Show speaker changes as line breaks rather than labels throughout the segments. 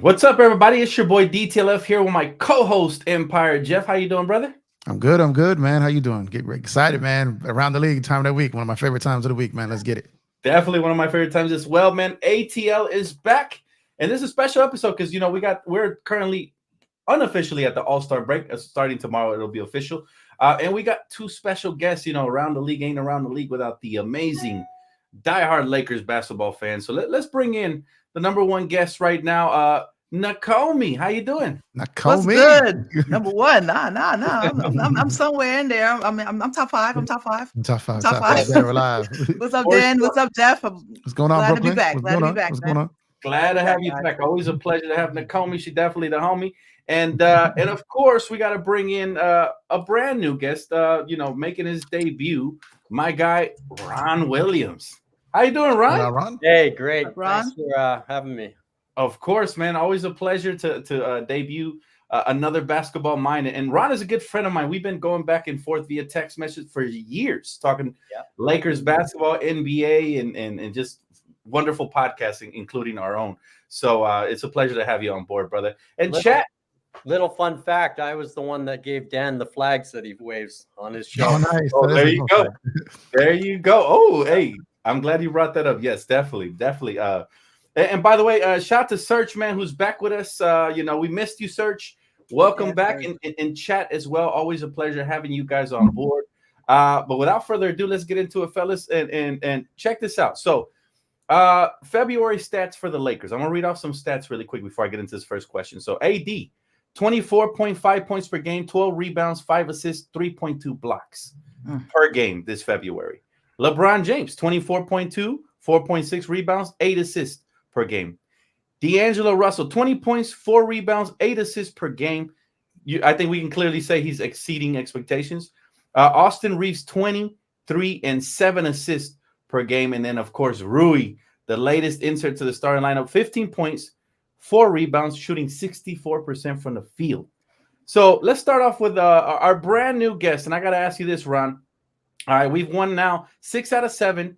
What's up, everybody? It's your boy DTLF here with my co-host Empire Jeff. How you doing, brother?
I'm good. I'm good, man. How you doing? Get excited, man. Around the league time of the week. One of my favorite times of the week, man. Let's get it.
Definitely one of my favorite times as well, man. ATL is back, and this is a special episode because we're currently unofficially at the All-Star break. Starting tomorrow, it'll be official, and we got two special guests. Around the league ain't around the league without the amazing diehard Lakers basketball fans. So let's bring in the number one guest right now, Nakomi. How you doing?
Now call
What's
me.
good? Number one, nah. I'm somewhere in there. I'm top five. I'm top five.
Top five.
Top
Top
five.
five. Dead or alive.
What's up,
For
Dan?
sure.
What's up, Jeff? I'm
What's going on,
glad to be
Brooklyn?
back.
What's
Glad to
going
be
on?
back,
What's
man.
going on?
Glad to have you
guys.
back. Always a pleasure to have Nakomi. She definitely the homie. And of course, we got to bring in a brand new guest, making his debut, my guy, Ron Williams. How you doing,
What
Ron?
up, Ron?
Hey, great.
Ron?
Thanks for having me.
Of course, man. Always a pleasure to debut another basketball mind. And Ron is a good friend of mine. We've been going back and forth via text message for years, talking Lakers basketball, NBA, and just wonderful podcasting, including our own. So it's a pleasure to have you on board, brother. And chat.
Little fun fact: I was the one that gave Dan the flags that he waves on his show.
Oh, nice.
Oh,
That is
there
a
you
fun
go.
fact.
There you go. Oh, hey, I'm glad you brought that up. Yes, definitely. And by the way, shout out to Search, man, who's back with us. We missed you, Search. Welcome back in chat as well. Always a pleasure having you guys on board. But without further ado, let's get into it, fellas, and check this out. So, February stats for the Lakers. I'm gonna read off some stats really quick before I get into this first question. So, AD, 24.5 points per game, 12 rebounds, 5 assists, 3.2 blocks per game this February. LeBron James, 24.2, 4.6 rebounds, 8 assists per game. D'Angelo Russell, 20 points, 4 rebounds, 8 assists per game. I think we can clearly say he's exceeding expectations. Austin Reeves, 23 and 7 assists per game. And then, of course, Rui, the latest insert to the starting lineup, 15 points, 4 rebounds, shooting 64% from the field. So let's start off with our brand new guest. And I got to ask you this, Ron. All right, we've won now 6 out of 7.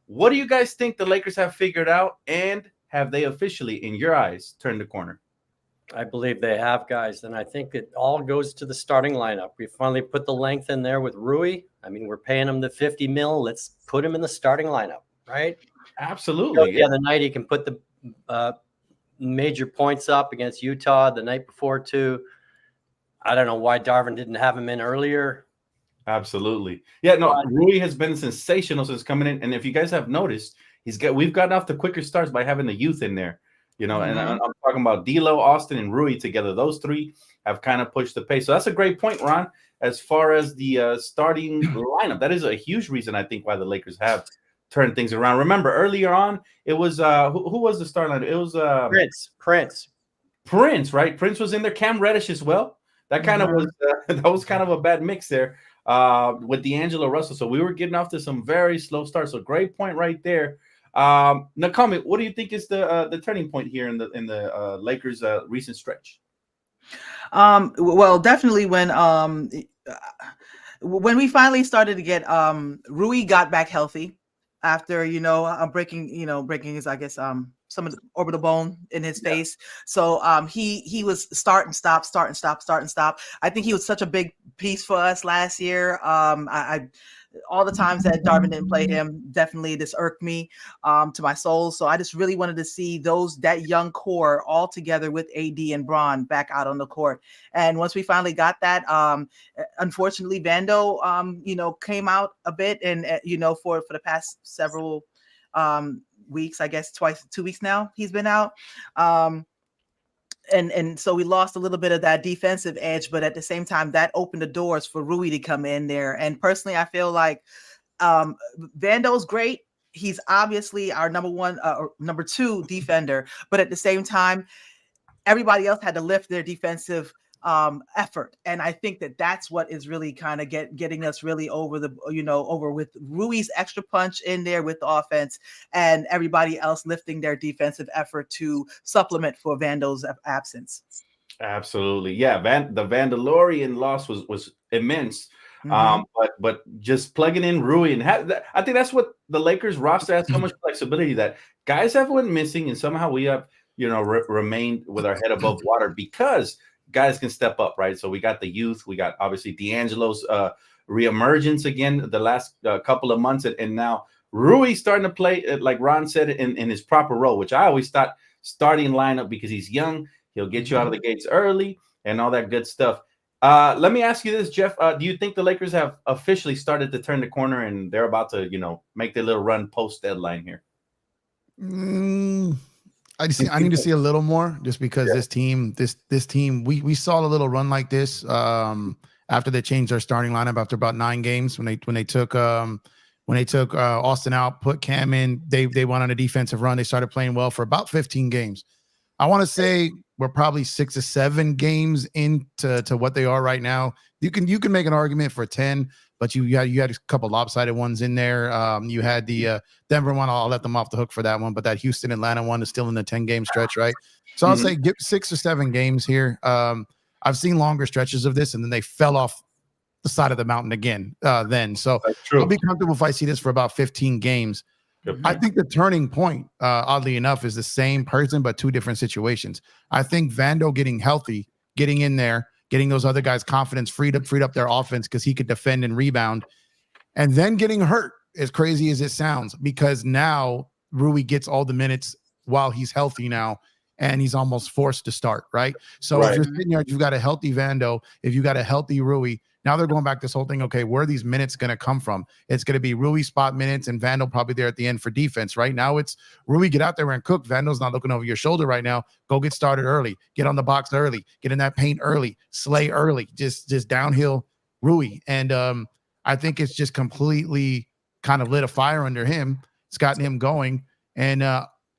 What do you guys think the Lakers have figured out? And have they officially, in your eyes, turned the corner?
I believe they have, guys, and I think it all goes to the starting lineup. We finally put the length in there with Rui. I mean, we're paying him the $50 million. Let's put him in the starting lineup, right?
Absolutely.
The other night, he can put the major points up against Utah the night before, too. I don't know why Darvin didn't have him in earlier.
Absolutely. Yeah, no, Rui has been sensational since coming in. And if you guys have noticed, we've gotten off the quicker starts by having the youth in there. And I'm talking about D'Lo, Austin, and Rui together. Those three have kind of pushed the pace. So that's a great point, Ron, as far as the starting lineup. That is a huge reason, I think, why the Lakers have turned things around. Remember, earlier on, it was who was the starting lineup? It was Prince, right? Prince was in there. Cam Reddish as well. That kind of was that was kind of a bad mix there with D'Angelo Russell. So we were getting off to some very slow starts. So great point right there. Nakomi, what do you think is the turning point here in the Lakers recent stretch?
Well, definitely when we finally started to get Rui got back healthy after breaking his, I guess, some of the orbital bone in his face. So he was start and stop. I think he was such a big piece for us last year. I all the times that Darvin didn't play him, definitely this irked me to my soul. So I just really wanted to see that young core all together with AD and Bron back out on the court. And once we finally got that, unfortunately, Vando, came out a bit, and for the past several weeks, I guess 2 weeks now, he's been out. And so we lost a little bit of that defensive edge, but at the same time, that opened the doors for Rui to come in there. And personally, I feel like Vando's great. He's obviously our number 2 defender, but at the same time, everybody else had to lift their defensive effort. And I think that's what is really kind of getting us really over with Rui's extra punch in there with the offense, and everybody else lifting their defensive effort to supplement for Vando's absence.
Absolutely. Yeah. The Vandalorian loss was immense. But just plugging in Rui I think that's what the Lakers roster has so much flexibility, that guys have went missing, and somehow we have remain with our head above water because guys can step up, right? So we got the youth, we got obviously D'Angelo's reemergence again the last couple of months, and now Rui starting to play, like Ron said, in his proper role, which I always thought starting lineup because he's young, he'll get you out of the gates early and all that good stuff. Let me ask you this, Jeff. Do you think the Lakers have officially started to turn the corner and they're about to, make their little run post deadline here?
I need to see a little more just because this team, we saw a little run like this after they changed their starting lineup after about 9 games when they took Austin out, put Cam in. They went on a defensive run. They started playing well for about 15 games. I want to say we're probably 6 or 7 games into what they are right now. You can make an argument for 10, but you had a couple lopsided ones in there. You had the Denver one. I'll let them off the hook for that one, but that Houston Atlanta one is still in the 10-game stretch, right? So I'll say give 6 or 7 games here. I've seen longer stretches of this, and then they fell off the side of the mountain again. So I'll be comfortable if I see this for about 15 games. I think the turning point, oddly enough, is the same person, but 2 different situations. I think Vando getting healthy, getting in there, getting those other guys' confidence, freed up their offense because he could defend and rebound, and then getting hurt, as crazy as it sounds, because now Rui gets all the minutes while he's healthy now, and he's almost forced to start, right? So if you're sitting there, you've got a healthy Vando, if you got a healthy Rui, now they're going back this whole thing. Okay, where are these minutes going to come from? It's going to be Rui spot minutes and Vando probably there at the end for defense. Right now, it's Rui, get out there and cook. Vando's not looking over your shoulder right now. Go get started early. Get on the box early. Get in that paint early. Slay early. Just downhill Rui. And I think it's just completely kind of lit a fire under him. It's gotten him going. And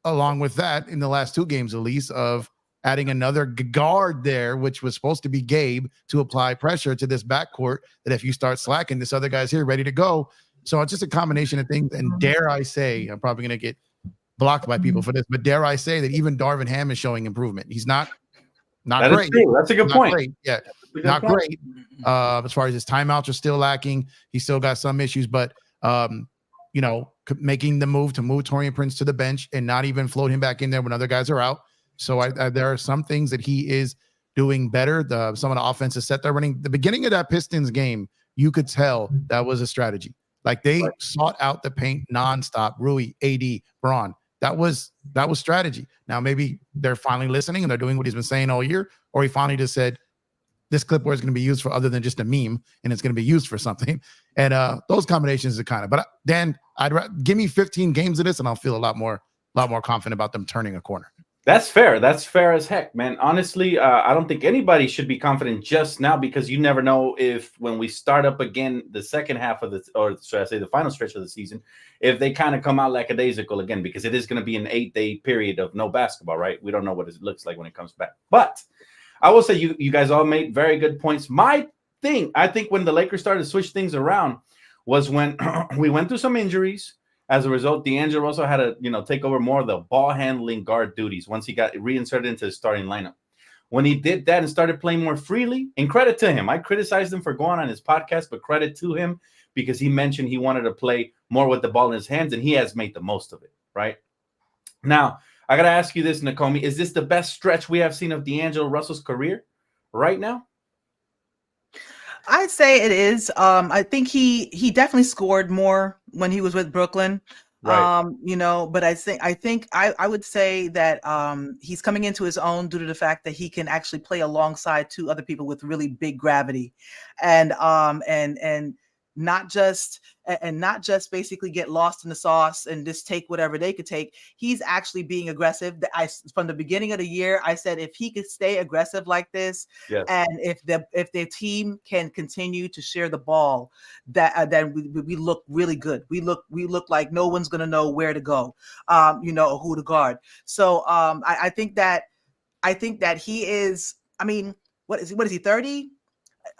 along with that, in the last 2 games at least, of adding another guard there, which was supposed to be Gabe, to apply pressure to this backcourt that if you start slacking, this other guy's here ready to go. So it's just a combination of things. And dare I say, I'm probably going to get blocked by people for this, but dare I say that even Darvin Ham is showing improvement. He's not great.
That's a good point.
Great. Yeah, not great. As far as his timeouts are still lacking. He's still got some issues, but making the move to move Taurean Prince to the bench and not even float him back in there when other guys are out. So there are some things that he is doing better. Some of the offensive set they're running. The beginning of that Pistons game, you could tell that was a strategy. Like they sought out the paint nonstop. Rui, AD, Braun. That was strategy. Now maybe they're finally listening and they're doing what he's been saying all year, or he finally just said this clipboard is going to be used for other than just a meme, and it's going to be used for something. And those combinations are kind of. But Dan, give me 15 games of this, and I'll feel a lot more confident about them turning a corner.
That's fair. That's fair as heck, man. Honestly, I don't think anybody should be confident just now because you never know if when we start up again the second half of or should I say the final stretch of the season, if they kind of come out lackadaisical again, because it is going to be an 8-day period of no basketball, right? We don't know what it looks like when it comes back. But I will say you guys all made very good points. My thing, I think when the Lakers started to switch things around was when we went through some injuries. As a result, D'Angelo also had to, take over more of the ball handling guard duties once he got reinserted into the starting lineup. When he did that and started playing more freely, and credit to him, I criticized him for going on his podcast, but credit to him because he mentioned he wanted to play more with the ball in his hands, and he has made the most of it, right? Now, I got to ask you this, Nakomi. Is this the best stretch we have seen of D'Angelo Russell's career right now?
I'd say it is. I think he definitely scored more when he was with Brooklyn.
Right.
But I think I would say that he's coming into his own due to the fact that he can actually play alongside 2 other people with really big gravity, and not just basically get lost in the sauce and just take whatever they could take. He's actually being aggressive. From the beginning of the year, I said if he could stay aggressive like this,
yes,
and if their team can continue to share the ball, then we look really good. We look like no one's gonna know where to go, who to guard. So I think that he is. I mean, what is he? 30?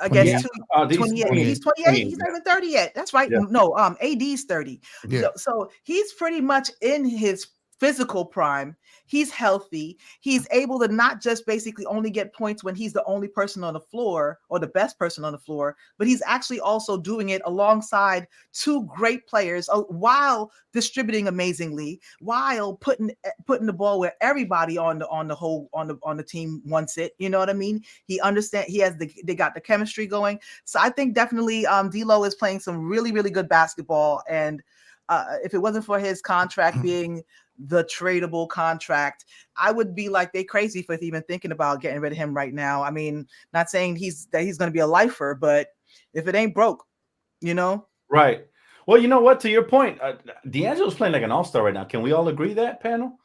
I guess 28. He's 28. He's not even 30 yet. That's right.
Yeah.
No, AD's 30.
Yeah.
So he's pretty much in his physical prime. He's healthy. He's able to not just basically only get points when he's the only person on the floor or the best person on the floor, but he's actually also doing it alongside two great players while distributing amazingly, while putting the ball where everybody on the team wants it. You know what I mean? They got the chemistry going. So I think definitely D'Lo is playing some really, really good basketball. And if it wasn't for his contract being the tradable contract, I would be like they crazy for even thinking about getting rid of him right now. I mean, not saying he's going to be a lifer, but if it ain't broke, you know?
Right. Well, you know what? To your point, D'Angelo's playing like an all-star right now. Can we all agree that, panel?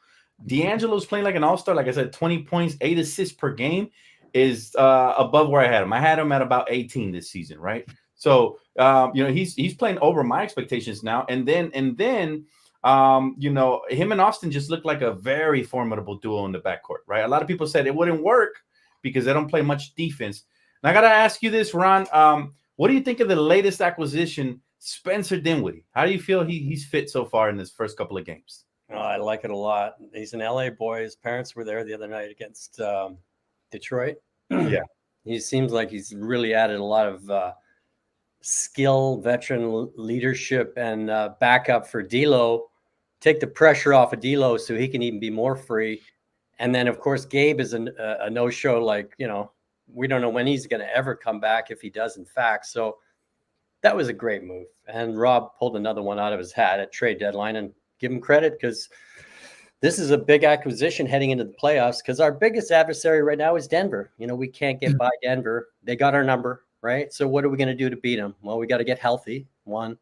D'Angelo's playing like an all-star. Like I said, 20 points, 8 assists per game is above where I had him. I had him at about 18 this season, right? So, he's playing over my expectations now. And then, him and Austin just look like a very formidable duo in the backcourt, right? A lot of people said it wouldn't work because they don't play much defense. And I got to ask you this, Ron. What do you think of the latest acquisition, Spencer Dinwiddie? How do you feel he's fit so far in his first couple of games?
Oh, I like it a lot. He's an LA boy. His parents were there the other night against Detroit.
Yeah.
He seems like he's really added a lot of skill, veteran leadership, and backup for D'Lo. Take the pressure off of D'Lo so he can even be more free. And then, of course, Gabe is a no-show. Like, we don't know when he's going to ever come back, if he does, in fact. So that was a great move. And Rob pulled another one out of his hat at trade deadline, and give him credit because this is a big acquisition heading into the playoffs, because our biggest adversary right now is Denver. We can't get by Denver. They got our number, right? So what are we going to do to beat them? Well, we got to get healthy. One,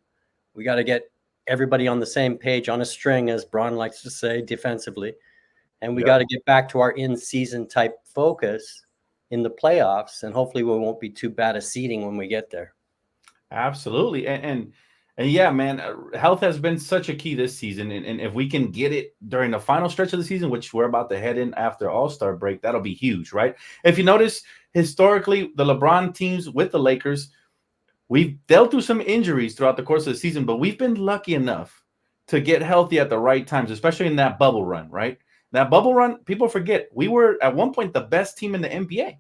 we got to get everybody on the same page, on a string, as Braun likes to say, defensively. And we got to get back to our in-season type focus in the playoffs. And hopefully we won't be too bad at seeding when we get there.
Absolutely. And yeah, man, health has been such a key this season. And if we can get it during the final stretch of the season, which we're about to head in after All-Star break, that'll be huge, right? If you notice, historically, the LeBron teams with the Lakers, we've dealt through some injuries throughout the course of the season, but we've been lucky enough to get healthy at the right times, especially in that bubble run, right? That bubble run, people forget, we were at one point the best team in the NBA.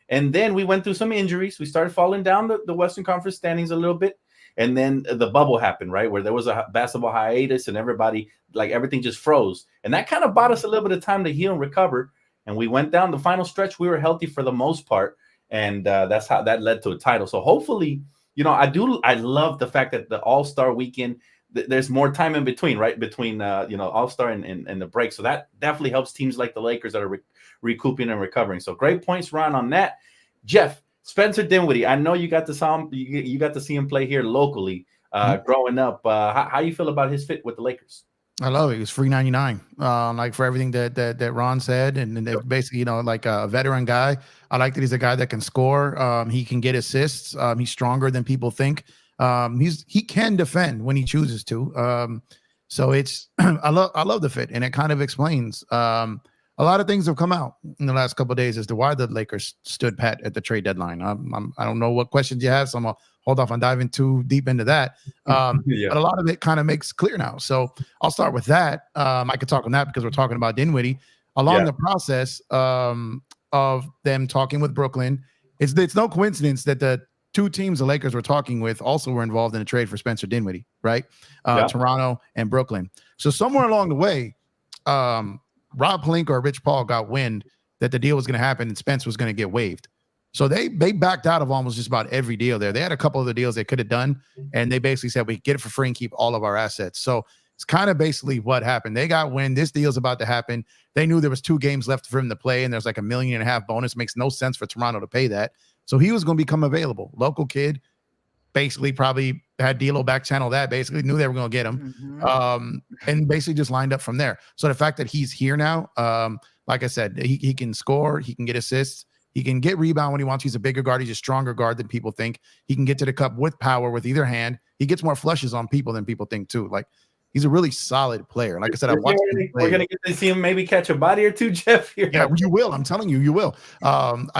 And then we went through some injuries. We started falling down the Western Conference standings a little bit. And then the bubble happened, right, where there was a basketball hiatus and everybody, like, everything just froze. And that kind of bought us a little bit of time to heal and recover. And we went down the final stretch. We were healthy for the most part. And that's how that led to a title. So hopefully, I love the fact that the All-Star weekend, there's more time in between, right? Between, All-Star and the break. So that definitely helps teams like the Lakers that are recouping and recovering. So great points, Ron, on that. Jeff, Spencer Dinwiddie, I know you got to see him play here locally growing up. How you feel about his fit with the Lakers?
I love it. It was free 99. Like for everything that Ron said, and basically, like a veteran guy. I like that he's a guy that can score. He can get assists. He's stronger than people think. He can defend when he chooses to. So it's I love the fit, and it kind of explains a lot of things have come out in the last couple of days as to why the Lakers stood pat at the trade deadline. I don't know what questions you have, so I'm gonna hold off on diving too deep into that. But a lot of it kind of makes clear now. So I'll start with that. I could talk on that because we're talking about Dinwiddie. Along the process of them talking with Brooklyn, it's no coincidence that the two teams the Lakers were talking with also were involved in a trade for Spencer Dinwiddie, right? Toronto and Brooklyn. So somewhere along the way, Rob Pelinka or Rich Paul got wind that the deal was going to happen and Spence was going to get waived. So they backed out of almost just about every deal there. They had a couple of the deals they could have done, and they basically said, we get it for free and keep all of our assets. So it's kind of basically what happened. They got wind. This deal's about to happen. They knew there was 2 games left for him to play, and there's like $1.5 million bonus. Makes no sense for Toronto to pay that. So he was going to become available. Local kid, basically probably had D'Lo back channel that, basically knew they were going to get him, and basically just lined up from there. So the fact that he's here now, like I said, he can score, he can get assists, he can get rebound when he wants. He's a bigger guard. He's a stronger guard than people think. He can get to the cup with power with either hand. He gets more flushes on people than people think too. Like, he's a really solid player. Like I said,
we're going to get to see him maybe catch a body or two, Jeff. Here.
Yeah, you will. I'm telling you, you will.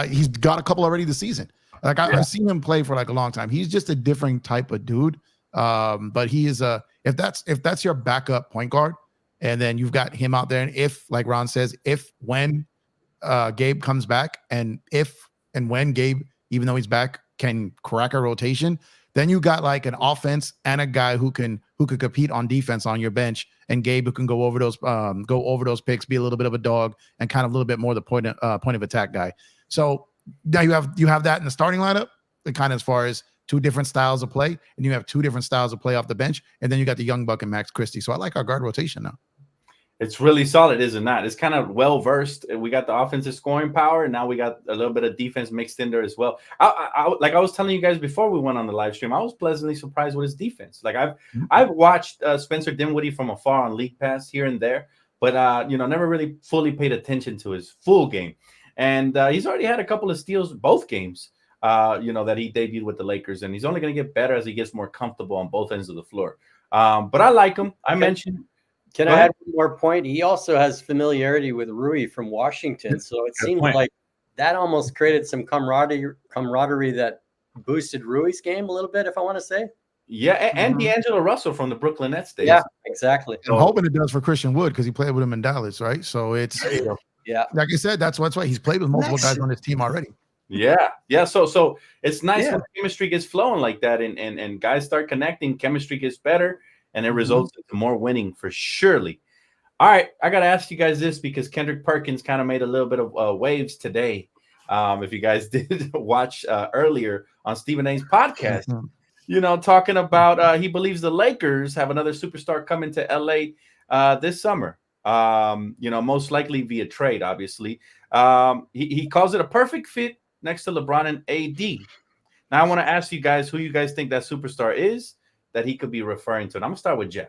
He's got a couple already this season. Like I've seen him play for like a long time. He's just a different type of dude. But he is if that's your backup point guard, And then you've got him out there. And if, like Ron says, when Gabe comes back, and when Gabe, even though he's back, can crack a rotation, then you got like an offense and a guy who could compete on defense on your bench, and Gabe who can go over those picks, be a little bit of a dog, and kind of a little bit more the point of attack guy. So now you have that in the starting lineup, and kind of as far as two different styles of play, and you have two different styles of play off the bench, and then you got the young buck and Max Christie. So I like our guard rotation now.
It's really solid, isn't that? It's kind of well versed. We got the offensive scoring power, and now we got a little bit of defense mixed in there as well. Like I was telling you guys before we went on the live stream, I was pleasantly surprised with his defense. Like I've watched Spencer Dinwiddie from afar on League Pass here and there, but never really fully paid attention to his full game. And he's already had a couple of steals both games. That he debuted with the Lakers, and he's only going to get better as he gets more comfortable on both ends of the floor. But I like him. I mentioned.
Can I add one more point? He also has familiarity with Rui from Washington, so it seems like that almost created some camaraderie that boosted Rui's game a little bit, if I want to say.
Yeah, and D'Angelo Russell from the Brooklyn Nets days.
Yeah, exactly.
I'm hoping it does for Christian Wood because he played with him in Dallas, right? So it's like I said, that's why he's played with multiple guys on his team already.
Yeah. So it's nice when chemistry gets flowing like that, and guys start connecting. Chemistry gets better, and it results into more winning for surely. All right, I got to ask you guys this because Kendrick Perkins kind of made a little bit of waves today. If you guys did watch earlier on Stephen A's podcast, talking about he believes the Lakers have another superstar coming to LA this summer. Most likely via trade, obviously. He calls it a perfect fit next to LeBron and AD. Now I want to ask you guys who you guys think that superstar is that he could be referring to. And I'm going to start with Jeff.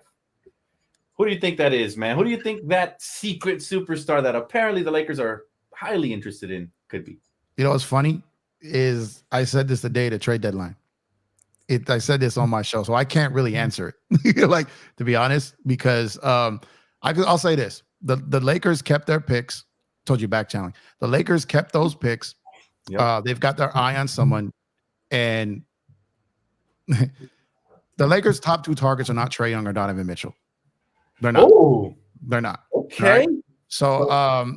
Who do you think that is, man? Who do you think that secret superstar that apparently the Lakers are highly interested in could be?
You know what's funny is I said this the day of the trade deadline. I said this on my show, so I can't really answer it, like, to be honest, because I'll say this. The Lakers kept their picks. Told you back channeling. The Lakers kept those picks. Yep. They've got their eye on someone, and the Lakers' top two targets are not Trae Young or Donovan Mitchell. They're not.
Oh,
they're not.
Okay.
Right? So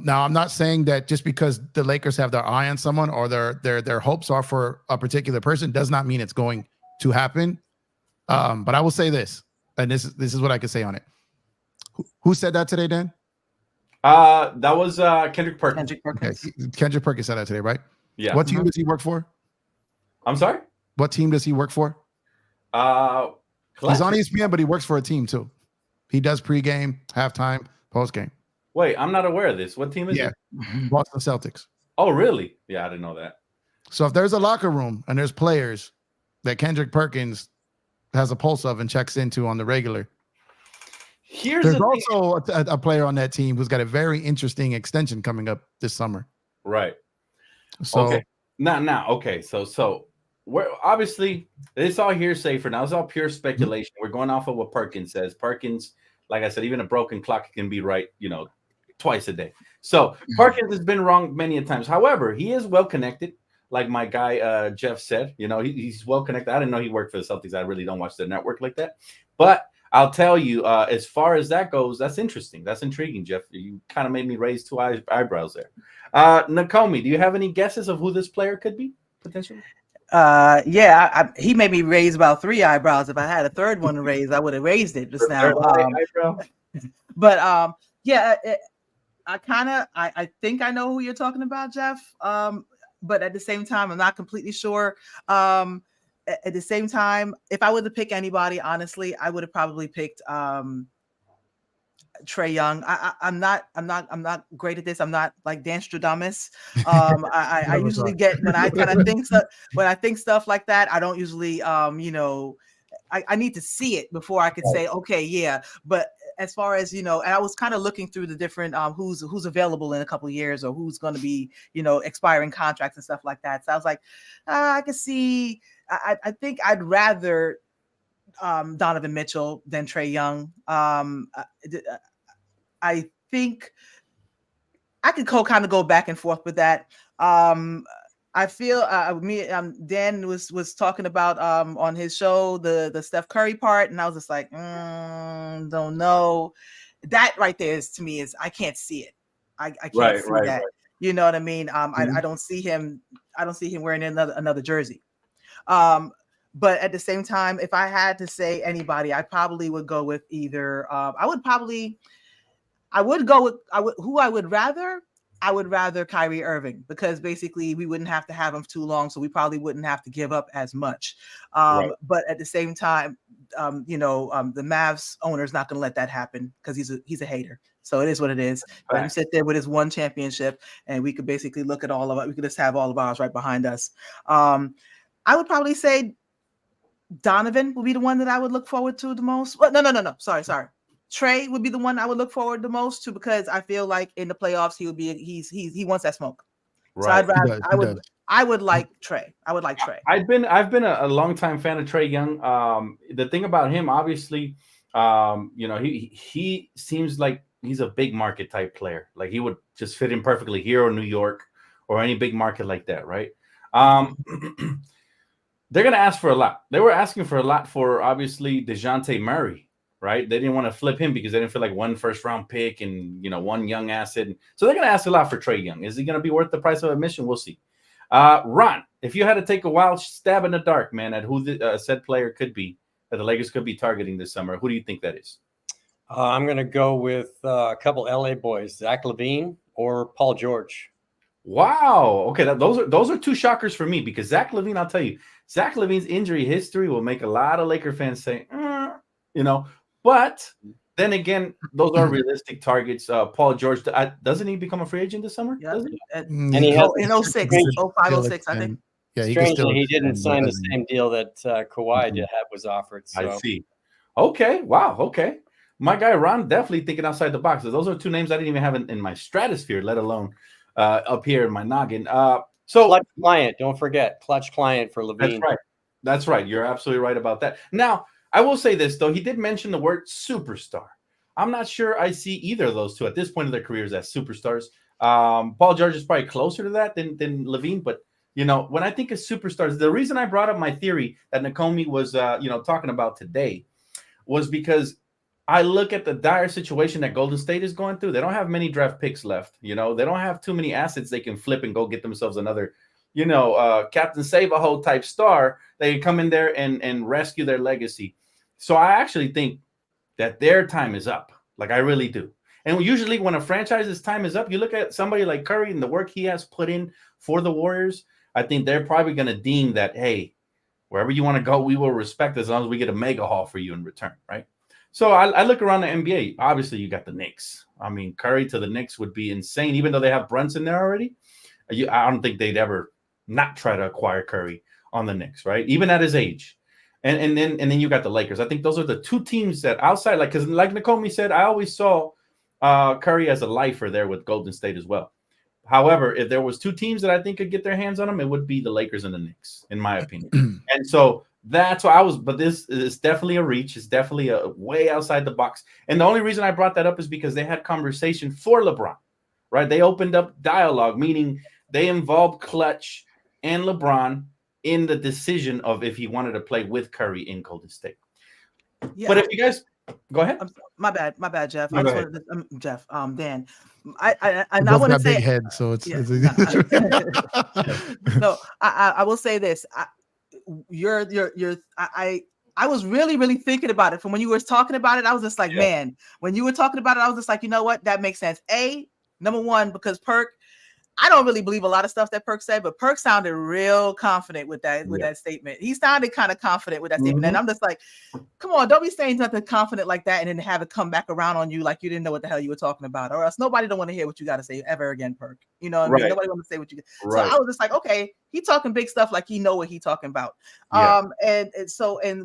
now I'm not saying that just because the Lakers have their eye on someone or their hopes are for a particular person does not mean it's going to happen. But I will say this, and this is what I can say on it. Who said that today, Dan?
That was Kendrick Perkins.
Okay. Kendrick Perkins said that today, right?
Yeah.
What team does he work for?
I'm sorry?
What team does he work for? He's on ESPN, but he works for a team too. He does pregame, halftime, postgame.
Wait, I'm not aware of this. What team is it?
Boston Celtics.
Oh, really? Yeah, I didn't know that.
So if there's a locker room and there's players that Kendrick Perkins has a pulse of and checks into on the regular, there's also a player on that team who's got a very interesting extension coming up this summer.
Right.
So
okay. Now, okay. So we're obviously it's all hearsay for now. It's all pure speculation. We're going off of what Perkins says. Perkins, like I said, even a broken clock can be right, twice a day. So Perkins has been wrong many a times. However, he is well connected. Like my guy Jeff said, he's well connected. I didn't know he worked for the Celtics. I really don't watch the network like that. But I'll tell you, as far as that goes, that's interesting. That's intriguing, Jeff. You kind of made me raise two eyebrows there. Nakomi, do you have any guesses of who this player could be potentially?
He made me raise about three eyebrows. If I had a third one to raise, I would have raised it just now. I think I know who you're talking about, Jeff. But at the same time, I'm not completely sure. At the same time, if I were to pick anybody, honestly, I would have probably picked Trae Young. I'm not great at this. I'm not like Dan Stradamus. I usually get when I think stuff like that, I don't usually I need to see it before I could say, okay, yeah. But as far as, and I was kind of looking through the different who's available in a couple of years or who's going to be, expiring contracts and stuff like that. So I was like, I could see, I think I'd rather Donovan Mitchell than Trae Young. I think I could kind of go back and forth with that. I feel Dan was talking about on his show the Steph Curry part, and I was just like, don't know. that right there is, to me, is I can't see it. I can't
Right,
see
right,
that.
right.
You know what I mean? I don't see him. I don't see him wearing another jersey. But at the same time, if I had to say anybody, I probably would go with either. I would rather Kyrie Irving, because basically we wouldn't have to have him too long, so we probably wouldn't have to give up as much.
Right.
But at the same time, the Mavs owner is not going to let that happen, because he's a hater. So it is what it is. Let him sit there with his one championship, and we could basically look at all of it. We could just have all of ours right behind us. I would probably say Donovan would be the one that I would look forward to the most. Well, no. Sorry. Trey would be the one I would look forward the most to, because I feel like in the playoffs he wants that smoke.
Right.
So I would like Trey. I would like Trey.
I've been a longtime fan of Trae Young. The thing about him, obviously, he seems like he's a big market type player. Like he would just fit in perfectly here or New York or any big market like that, right? They're going to ask for a lot. They were asking for a lot for, obviously, DeJounte Murray, right? They didn't want to flip him because they didn't feel like one first-round pick and, one young asset. So they're going to ask a lot for Trae Young. Is he going to be worth the price of admission? We'll see. Ron, if you had to take a wild stab in the dark, man, at who the said player could be, that the Lakers could be targeting this summer, who do you think that is?
I'm going to go with a couple LA boys, Zach LaVine or Paul George.
Wow. Okay, those are two shockers for me, because Zach LaVine, I'll tell you, Zach LaVine's injury history will make a lot of Laker fans say, but then again, those are realistic targets. Paul George, doesn't he become a free agent this summer?
Yeah.
And he has
in 06, 05, 06, I think.
Yeah,
strangely, he didn't sign the same deal that Kawhi was offered. So.
I see. Okay. Wow. Okay. My guy Ron definitely thinking outside the box. Those are two names I didn't even have in my stratosphere, let alone up here in my noggin. So
Clutch Client, don't forget Clutch Client for LaVine.
That's right. You're absolutely right about that. Now, I will say this though, he did mention the word superstar. I'm not sure I see either of those two at this point of their careers as superstars. Paul George is probably closer to that than LaVine, but when I think of superstars, the reason I brought up my theory that Nakomi was talking about today was because I look at the dire situation that Golden State is going through. They don't have many draft picks left. They don't have too many assets they can flip and go get themselves another, Captain Save-A-Ho type star. They can come in there and rescue their legacy. So I actually think that their time is up. Like I really do. And usually when a franchise's time is up, you look at somebody like Curry and the work he has put in for the Warriors. I think they're probably going to deem that, hey, wherever you want to go, we will respect as long as we get a mega haul for you in return, right? So I look around the NBA. Obviously, you got the Knicks. I mean, Curry to the Knicks would be insane, even though they have Brunson there already. I don't think they'd ever not try to acquire Curry on the Knicks, right? Even at his age. And then you got the Lakers. I think those are the two teams that outside, because like Nakomi said, I always saw Curry as a lifer there with Golden State as well. However, if there was two teams that I think could get their hands on him, it would be the Lakers and the Knicks, in my opinion. And so that's why but this is definitely a reach. It's definitely a way outside the box. And the only reason I brought that up is because they had conversation for LeBron, right? They opened up dialogue, meaning they involved Clutch and LeBron in the decision of if he wanted to play with Curry in Golden State. Yeah. But if you guys go ahead.
My bad, Jeff.
No,
I just wanted to, Jeff, Dan. I want to say
big head, so it's
no. I will say this. I was really thinking about it from when you were talking about it. I was just like, man, when you were talking about it, I was just like, you know what? That makes sense. Number one, because Perk, I don't really believe a lot of stuff that Perk said, but Perk sounded real confident with that statement. He sounded kind of confident with that statement. And I'm just like, come on, don't be saying something confident like that and then have it come back around on you like you didn't know what the hell you were talking about, or else nobody don't want to hear what you got to say ever again, Perk. You know what I mean? Nobody want to say what you So I was just like, okay, he talking big stuff like he know what he talking about. And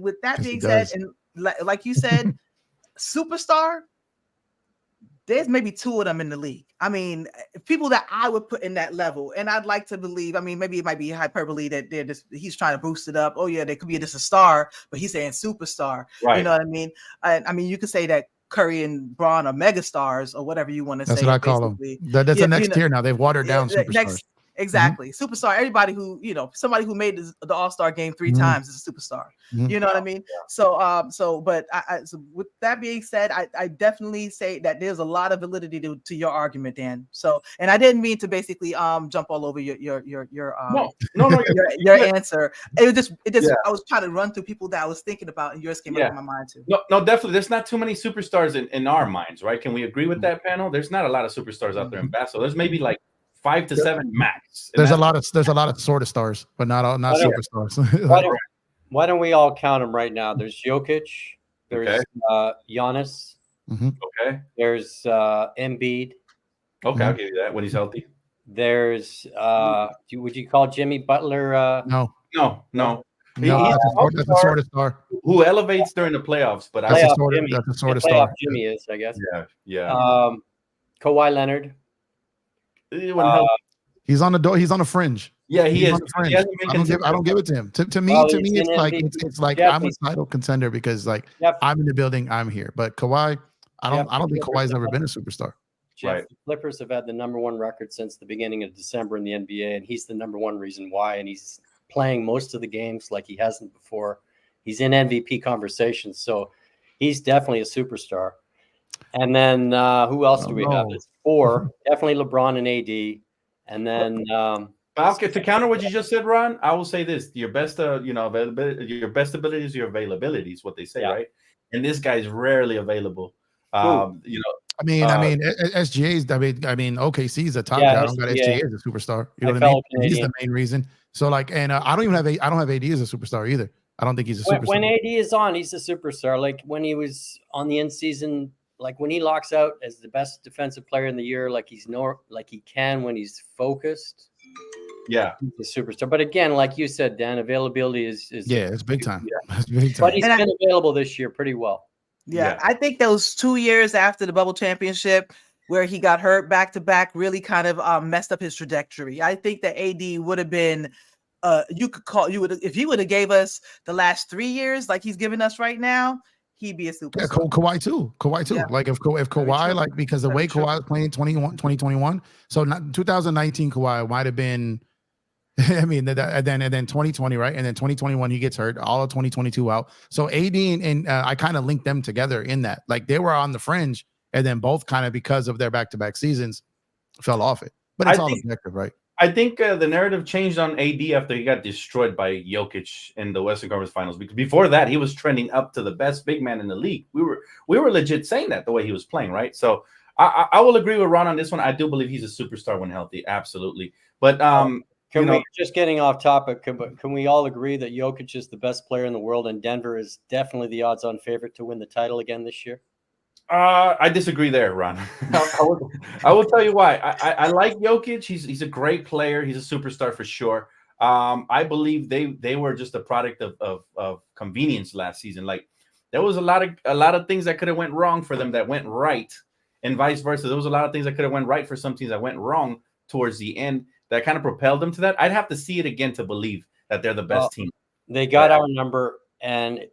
with that being said, and like you said, superstar, there's maybe two of them in the league. I mean, people that I would put in that level, and I'd like to believe. I mean, maybe it might be hyperbole that he's trying to boost it up. Oh yeah, they could be just a star, but he's saying superstar. Right. You know what I mean? I mean, you could say that Curry and Braun are megastars or whatever you want to say.
That's what I call them. That's the next tier now. They've watered down superstars.
Exactly. Superstar. Everybody who, somebody who made the All-Star game 3 times is a superstar. You know what I mean? So, but so with that being said, I definitely say that there's a lot of validity to your argument, Dan. So, and I didn't mean to basically jump all over your your answer. It just I was trying to run through people that I was thinking about, and yours came up in my mind too.
No, definitely. There's not too many superstars in our minds, right? Can we agree with that panel? There's not a lot of superstars out there in basketball. There's maybe like 5 to 7 max.
There's a lot of sort of stars, but not superstars.
Why don't we all count them right now? There's Jokic, there's Giannis,
okay,
there's Embiid.
Okay, I'll give you that when he's healthy.
There's would you call Jimmy Butler?
No.
He's
that's a sort of star
who elevates during the playoffs, but
that's a sort of star.
Jimmy is, I guess.
Yeah.
Kawhi Leonard.
He's on the door. He's on the fringe.
Yeah, he is.
I don't give it to him. To me, it's like I'm a title contender because I'm in the building, I'm here. But Kawhi, I don't think Kawhi's ever been a superstar.
Jeff, the Clippers have had the #1 record since the beginning of December in the NBA, and he's the #1 reason why. And he's playing most of the games like he hasn't before. He's in MVP conversations, so he's definitely a superstar. And then who else do we have? It's 4, definitely LeBron and AD. And then
to counter what you just said, Ron, I will say this: your best, availability, your best ability is your availability, is what they say, right? And this guy's rarely available.
I mean, SGA's. I mean, OKC is a top guy. I don't got SGA as a superstar. You know what I mean? He's the main reason. So and I don't have AD as a superstar either. I don't think he's a superstar.
When AD is on, he's a superstar. Like when he was on the end season, like when he locks out as the best defensive player in the year, like he can when he's focused.
Yeah,
he's a superstar. But again, like you said, Dan, availability is
it's big time.
Yeah.
It's big time.
But he's been available this year pretty well.
Yeah, I think those 2 years after the bubble championship where he got hurt back to back really kind of messed up his trajectory. I think that AD would have been if he would have gave us the last 3 years like he's giving us right now, he'd be a superstar.
Yeah, Kawhi too.
Yeah.
Like if Kawhi, because the way Kawhi was playing 2021, so 2019 Kawhi might have been. I mean, and then 2020, right? And then 2021, he gets hurt. All of 2022 out. So AD and I kind of linked them together in that. Like they were on the fringe, and then both kind of because of their back-to-back seasons fell off it. But it's all objective, right?
I think the narrative changed on AD after he got destroyed by Jokic in the Western Conference Finals. Because before that, he was trending up to the best big man in the league. We were legit saying that the way he was playing, right? So I will agree with Ron on this one. I do believe he's a superstar when healthy, absolutely. But
just getting off topic, can we all agree that Jokic is the best player in the world and Denver is definitely the odds-on favorite to win the title again this year?
I disagree there, Ron. I will tell you why. I like Jokic. He's a great player. He's a superstar for sure. I believe they were just a product of convenience last season. Like there was a lot of things that could have went wrong for them that went right, and vice versa. There was a lot of things that could have went right for some teams that went wrong towards the end. That kind of propelled them to that. I'd have to see it again to believe that they're the best team.
They got our number, and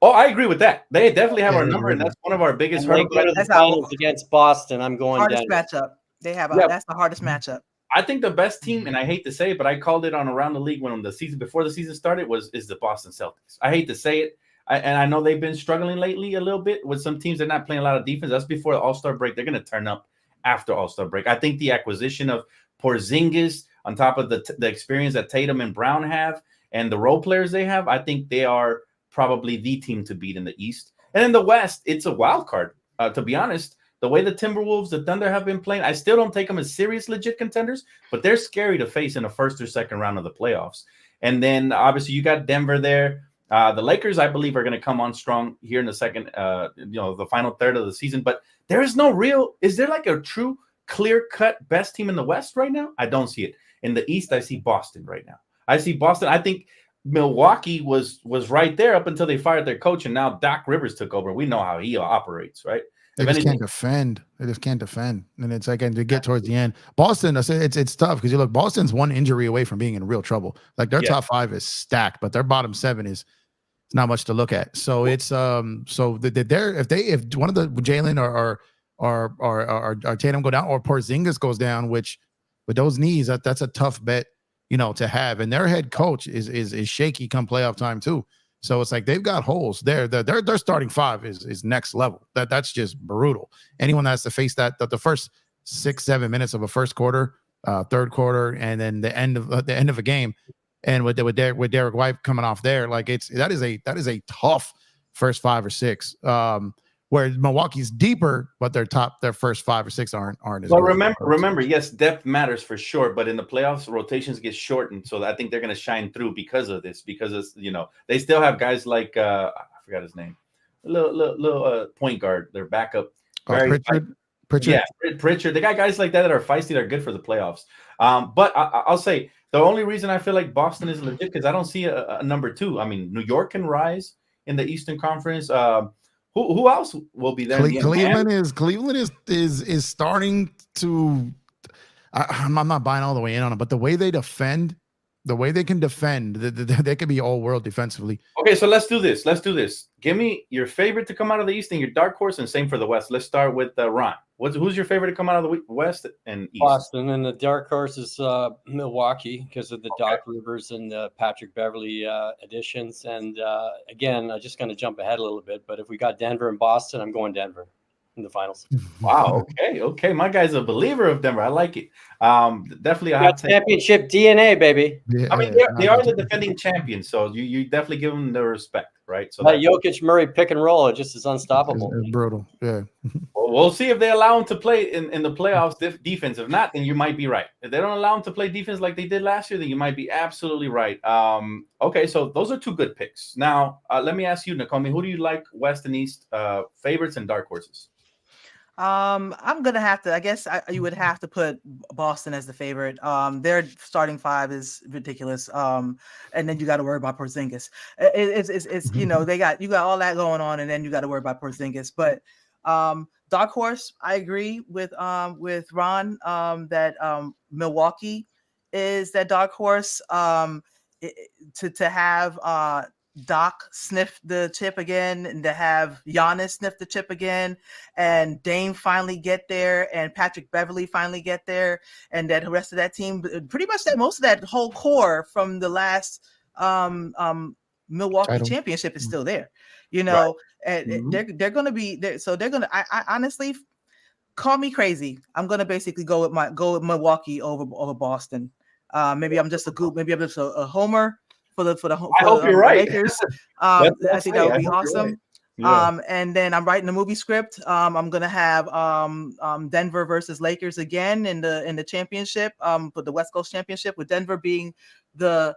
I agree with that. They definitely have our number, and that's one of our biggest
hurdles against Boston. I'm going
hardest matchup. They have that's the hardest matchup.
I think the best team, and I hate to say it, but I called it on Around the League when before the season started is the Boston Celtics. I hate to say it, and I know they've been struggling lately a little bit with some teams that are not playing a lot of defense. That's before the All-Star break. They're going to turn up after All-Star break. I think the acquisition of Porzingis on top of the experience that Tatum and Brown have and the role players they have, I think they are probably the team to beat in the East. And in the West, it's a wild card. To be honest, the way the Timberwolves, the Thunder have been playing, I still don't take them as serious, legit contenders, but they're scary to face in the first or second round of the playoffs. And then obviously you got Denver there. The Lakers, I believe, are going to come on strong here in the second, the final third of the season. But there is is there like a true clear-cut best team in the West right now? I don't see it. In the East, I see Boston right now. I see Boston. I think Milwaukee was right there up until they fired their coach, and now Doc Rivers took over. We know how he operates, right?
They just can't defend. They just can't defend. And it's like, and to get towards the end, Boston, it's tough because you look, Boston's one injury away from being in real trouble. Like their top 5 is stacked, but their bottom 7 is not much to look at. So it's if one of the Jalen or Tatum go down or Porzingis goes down, which with those knees, that's a tough bet, to have. And their head coach is shaky come playoff time too. So it's like they've got holes there. Their starting five is next level. That's just brutal. Anyone that has to face that the first 6-7 minutes of a first quarter, third quarter, and then the end of a game, and with Derek White coming off there, like that is a tough first 5 or 6. Where Milwaukee's deeper, but their first 5 or 6 aren't as
well.
good.
Remember, yes, depth matters for sure, but in the playoffs, rotations get shortened, so I think they're going to shine through because of this. Because it's, they still have guys like I forgot his name, little point guard, their backup,
Pritchard.
Yeah, Pritchard. They got guys like that are feisty, that are good for the playoffs. But I'll say the only reason I feel like Boston is legit because I don't see a number 2. I mean, New York can rise in the Eastern Conference. Who else will be there?
Cleveland is starting to. I'm not buying all the way in on it, but the way they defend, the way they can defend, they could be all world defensively.
Okay, so let's do this. Give me your favorite to come out of the East and your dark horse, and same for the West. Let's start with Ron. Who's your favorite to come out of the West and East?
Boston, and the dark horse is Milwaukee because of the Doc Rivers and the Patrick Beverley additions. And again, I'm just going to jump ahead a little bit, but if we got Denver and Boston, I'm going Denver in the finals.
Wow. Okay. My guy's a believer of Denver. I like it. Definitely a hot take.
Championship DNA, baby.
Yeah,
I mean, they are the defending champions, so you definitely give them the respect, right? So
that Jokic Murray pick and roll, it just is unstoppable.
It's brutal. Yeah.
We'll see if they allow him to play in the playoffs defense. If not, then you might be right. If they don't allow him to play defense like they did last year, then you might be absolutely right. Okay, so those are 2 good picks. Now, let me ask you, Nakomi, who do you like West and East favorites and dark horses?
I'm gonna have to. I guess you would have to put Boston as the favorite. Their starting 5 is ridiculous. And then you got to worry about Porzingis. It's you got all that going on, and then you got to worry about Porzingis. But dark horse, I agree with Ron that Milwaukee is that dark horse. To have Doc sniff the chip again, and to have Giannis sniff the chip again, and Dame finally get there, and Patrick Beverley finally get there, and that the rest of that team, pretty much that most of that whole core from the last Milwaukee championship is still there, right. And they're going to be there. So they're going to. I honestly, call me crazy. I'm going to basically go with Milwaukee over Boston. Maybe I'm just a homer. For the
I hope you're right.
Lakers. I think that would be awesome. Right. And then I'm writing a movie script. I'm gonna have Denver versus Lakers again in the championship. For the West Coast championship, with Denver being the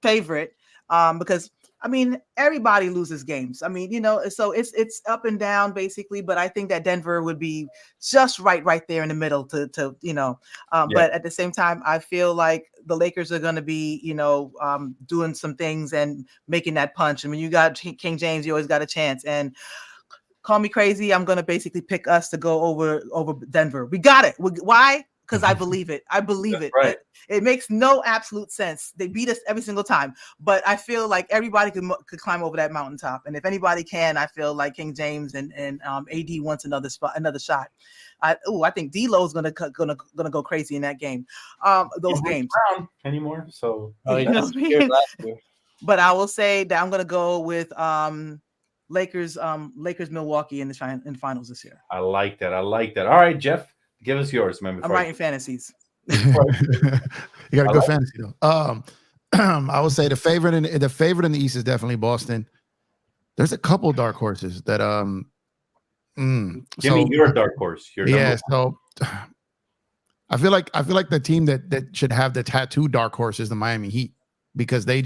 favorite. Because I mean, everybody loses games. I mean, so it's up and down basically, but I think that Denver would be just right there in the middle to but at the same time, I feel like the Lakers are going to be, doing some things and making that punch. I mean, you got King James, you always got a chance. And call me crazy, I'm going to basically pick us to go over Denver. We got it. Why? Because I believe it. Right. It makes no absolute sense. They beat us every single time, but I feel like everybody could climb over that mountaintop. And if anybody can, I feel like King James and AD wants another shot. I think D'Lo is gonna go crazy in that game. Those games
anymore. So
but I will say that I'm gonna go with Lakers Milwaukee in the finals this year.
I like that. All right, Jeff. Give us yours, man.
I'm writing fantasies.
You got a good fantasy though. I would say the favorite in the East is definitely Boston. There's a couple dark horses that
Give me your dark horse.
So I feel like the team that should have the tattoo dark horse is the Miami Heat, because they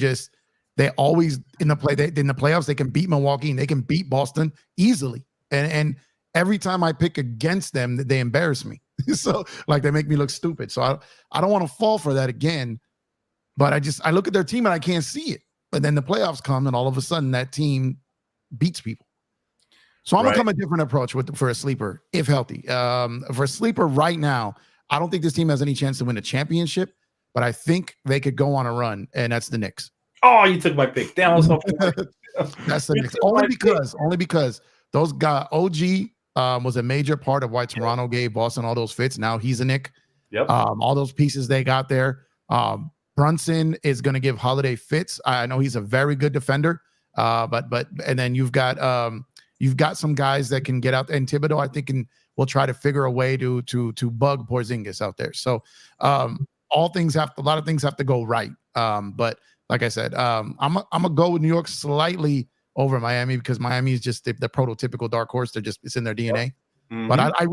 always in the playoffs they can beat Milwaukee and they can beat Boston easily, and every time I pick against them, they embarrass me. So like they make me look stupid. So I don't want to fall for that again. But I look at their team and I can't see it. But then the playoffs come and all of a sudden that team beats people. So I'm gonna come a different approach for a sleeper, if healthy. For a sleeper right now, I don't think this team has any chance to win a championship, but I think they could go on a run, and that's the Knicks.
Oh, you took my pick. Damn, I was hoping.
That's the Knicks. Only because those guys, OG was a major part of why Toronto gave Boston all those fits. Now he's a Knick.
Yep.
All those pieces they got there. Brunson is going to give Holiday fits. I know he's a very good defender. But and then you've got some guys that can get out, and Thibodeau, I think, will try to figure a way to bug Porzingis out there. So a lot of things have to go right. But like I said, I'm gonna go with New York slightly over Miami because Miami is just the prototypical dark horse. It's in their DNA.
Mm-hmm.
But I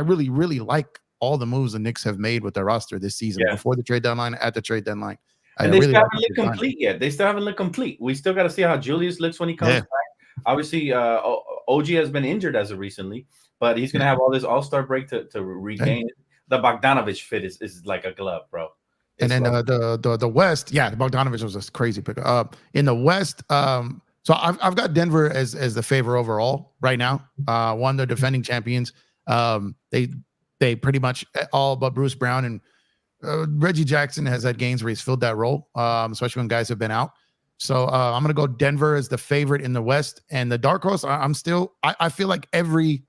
really like all the moves the Knicks have made with their roster this season, before the trade deadline, at the trade deadline.
And they still haven't looked complete yet. They still haven't looked complete. We still got to see how Julius looks when he comes back. Obviously, OG has been injured as of recently, but he's going to have all this All-Star break to regain it. The Bogdanovich fit is like a glove, bro.
And then the West, the Bogdanovich was a crazy pick. In the West, so I've got Denver as the favor overall right now. They're defending champions. They pretty much all but Bruce Brown and Reggie Jackson has had games where he's filled that role, especially when guys have been out. So I'm going to go Denver as the favorite in the West, and the dark horse. I feel like every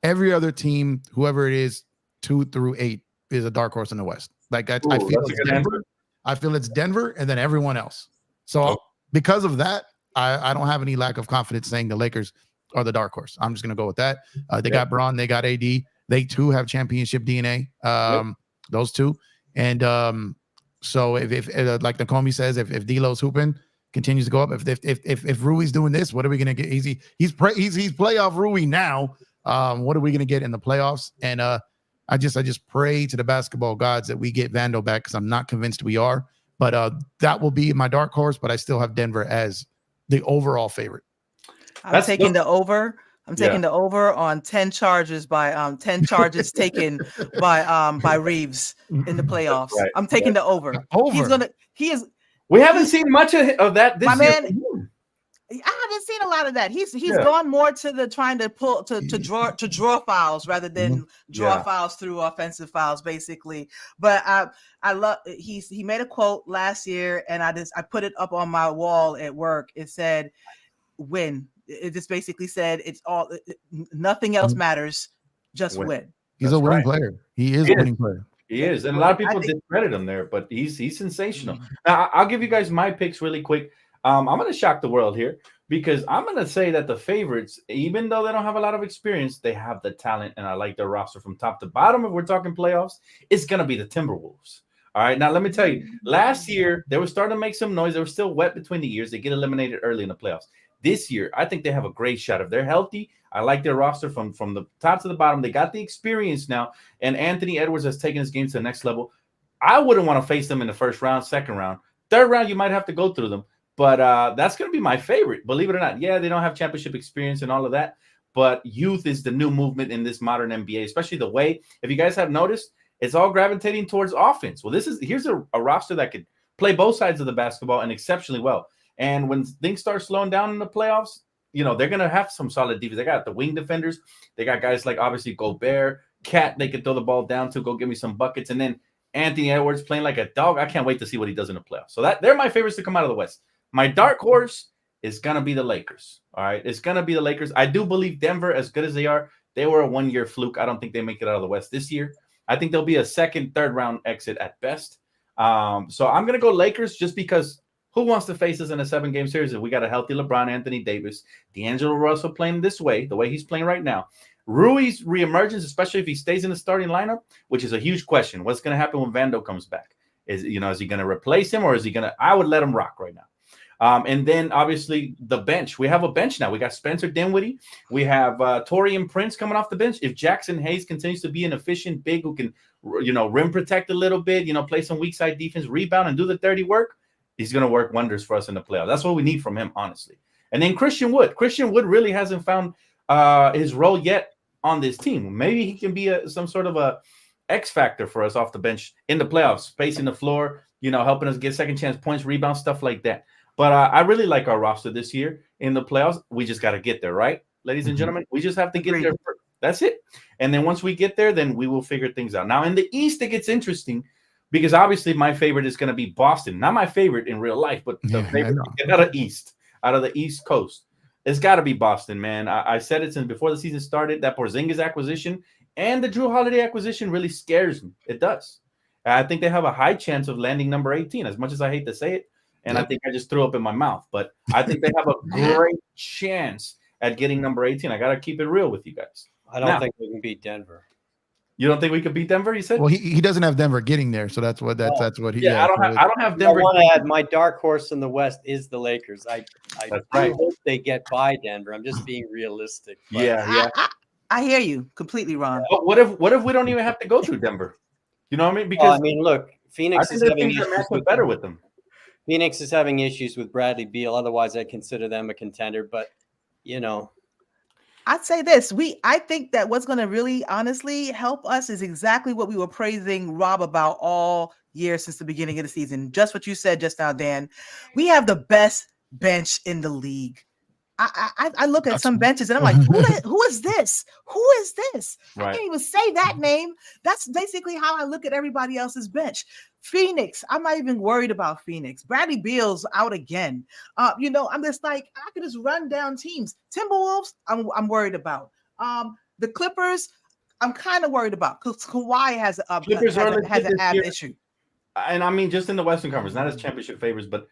other team, whoever it is, 2 through 8 is a dark horse in the West. Like I feel it's Denver. I feel it's Denver, and then everyone else. So because of that, I don't have any lack of confidence saying the Lakers are the dark horse. I'm just going to go with that. They got Braun, they got AD. They too have championship DNA. Those two. And so if like Nakomi says, if D'Lo's hooping, continues to go up, if Rui's doing this, what are we gonna get? He's playoff Rui now. What are we gonna get in the playoffs? And I just pray to the basketball gods that we get Vando back, because I'm not convinced we are. But that will be my dark horse. But I still have Denver as the overall favorite.
I'm taking the over. I'm taking the over on 10 charges taken by Reeves in the playoffs. Right. I'm taking the over.
We haven't seen much of that this year.
I haven't seen a lot of that. He's gone more to the trying to pull to draw fouls rather than draw fouls through offensive fouls, basically. But I love he made a quote last year, and I put it up on my wall at work. It said, "Win." It just basically said nothing else matters, just win.
He's a winning player. He is a winning player.
He is, and a lot of people discredit him there, but he's sensational. Now, I'll give you guys my picks really quick. I'm going to shock the world here, because I'm going to say that the favorites, even though they don't have a lot of experience, they have the talent, and I like their roster from top to bottom. If we're talking playoffs, it's going to be the Timberwolves. All right, now let me tell you, last year they were starting to make some noise. They were still wet between the years. They get eliminated early in the playoffs. This year, I think they have a great shot. If they're healthy, I like their roster from the top to the bottom. They got the experience now, and Anthony Edwards has taken his game to the next level. I wouldn't want to face them in the first round, second round. Third round, you might have to go through them, but that's going to be my favorite, believe it or not. Yeah, they don't have championship experience and all of that, but youth is the new movement in this modern NBA, especially the way, if you guys have noticed, it's all gravitating towards offense. Well, here's a roster that could play both sides of the basketball and exceptionally well. And when things start slowing down in the playoffs, they're going to have some solid defense. They got the wing defenders. They got guys like, obviously, Gobert, Cat, they can throw the ball down to, go give me some buckets. And then Anthony Edwards playing like a dog. I can't wait to see what he does in the playoffs. So they're my favorites to come out of the West. My dark horse is going to be the Lakers. All right, it's going to be the Lakers. I do believe Denver, as good as they are, they were a one-year fluke. I don't think they make it out of the West this year. I think they'll be a second, third round exit at best. So I'm going to go Lakers just because who wants to face us in a 7-game series if we got a healthy LeBron, Anthony Davis, D'Angelo Russell playing this way, the way he's playing right now. Rui's reemergence, especially if he stays in the starting lineup, which is a huge question. What's going to happen when Vando comes back? Is he going to replace him, or is he going to – I would let him rock right now. And then, obviously, the bench. We have a bench now. We got Spencer Dinwiddie. We have Taurean Prince coming off the bench. If Jackson Hayes continues to be an efficient big who can, rim protect a little bit, play some weak side defense, rebound, and do the dirty work, he's going to work wonders for us in the playoffs. That's what we need from him, honestly. And then Christian Wood. Christian Wood really hasn't found his role yet on this team. Maybe he can be some sort of a X factor for us off the bench in the playoffs, spacing the floor, helping us get second chance points, rebounds, stuff like that. But I really like our roster this year in the playoffs. We just got to get there, right, ladies and gentlemen? We just have to get there first. That's it. And then once we get there, then we will figure things out. Now, in the East, it gets interesting because obviously my favorite is going to be Boston. Not my favorite in real life, but the favorite out of the East Coast. It's got to be Boston, man. I said it since before the season started. That Porzingis acquisition And the Drew Holiday acquisition really scares me. It does. I think they have a high chance of landing number 18, as much as I hate to say it. And I think I just threw up in my mouth. But I think they have a great chance at getting number 18. I got to keep it real with you guys.
I don't think we can beat Denver.
You don't think we could beat Denver? You said.
Well, he doesn't have Denver getting there, so that's what he.
Yeah, I don't have Denver.
I want to add my dark horse in the West is the Lakers. I hope they get by Denver. I'm just being realistic.
Yeah.
I hear you completely, Ron.
But what if we don't even have to go through Denver? You know what I mean? Because
look, Phoenix is having issues
better with them.
Phoenix is having issues with Bradley Beal. Otherwise, I consider them a contender. But
I'd say this. I think that what's going to really honestly help us is exactly what we were praising Rob about all year since the beginning of the season. Just what you said just now, Dan. We have the best bench in the league. I look at some benches and I'm like, who is this? Who is this? Right. I can't even say that name. That's basically how I look at everybody else's bench. Phoenix, I'm not even worried about Phoenix. Bradley Beal's out again. I'm just like, I could just run down teams. Timberwolves, I'm worried about. The Clippers, I'm kind of worried about because Kawhi has an ab issue.
And I mean, just in the Western Conference, not as championship favorites, but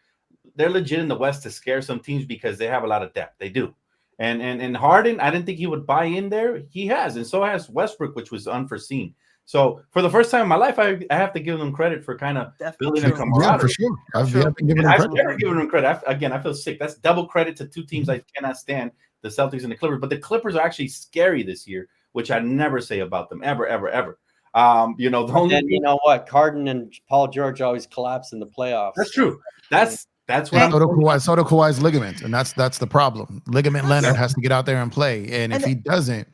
they're legit in the West to scare some teams because they have a lot of depth. They do. And Harden, I didn't think he would buy in there. He has, and so has Westbrook, which was unforeseen. So for the first time in my life, I have to give them credit for kind of building a camaraderie.
Yeah, for sure. I've
never given them credit. Again, I feel sick. That's double credit to two teams I cannot stand, the Celtics and the Clippers. But the Clippers are actually scary this year, which I never say about them, ever. You know
what? Harden and Paul George always collapse in the playoffs.
That's true. That's what
so do Kawhi's ligament, and that's the problem. Ligament Leonard has to get out there and play, and if he doesn't,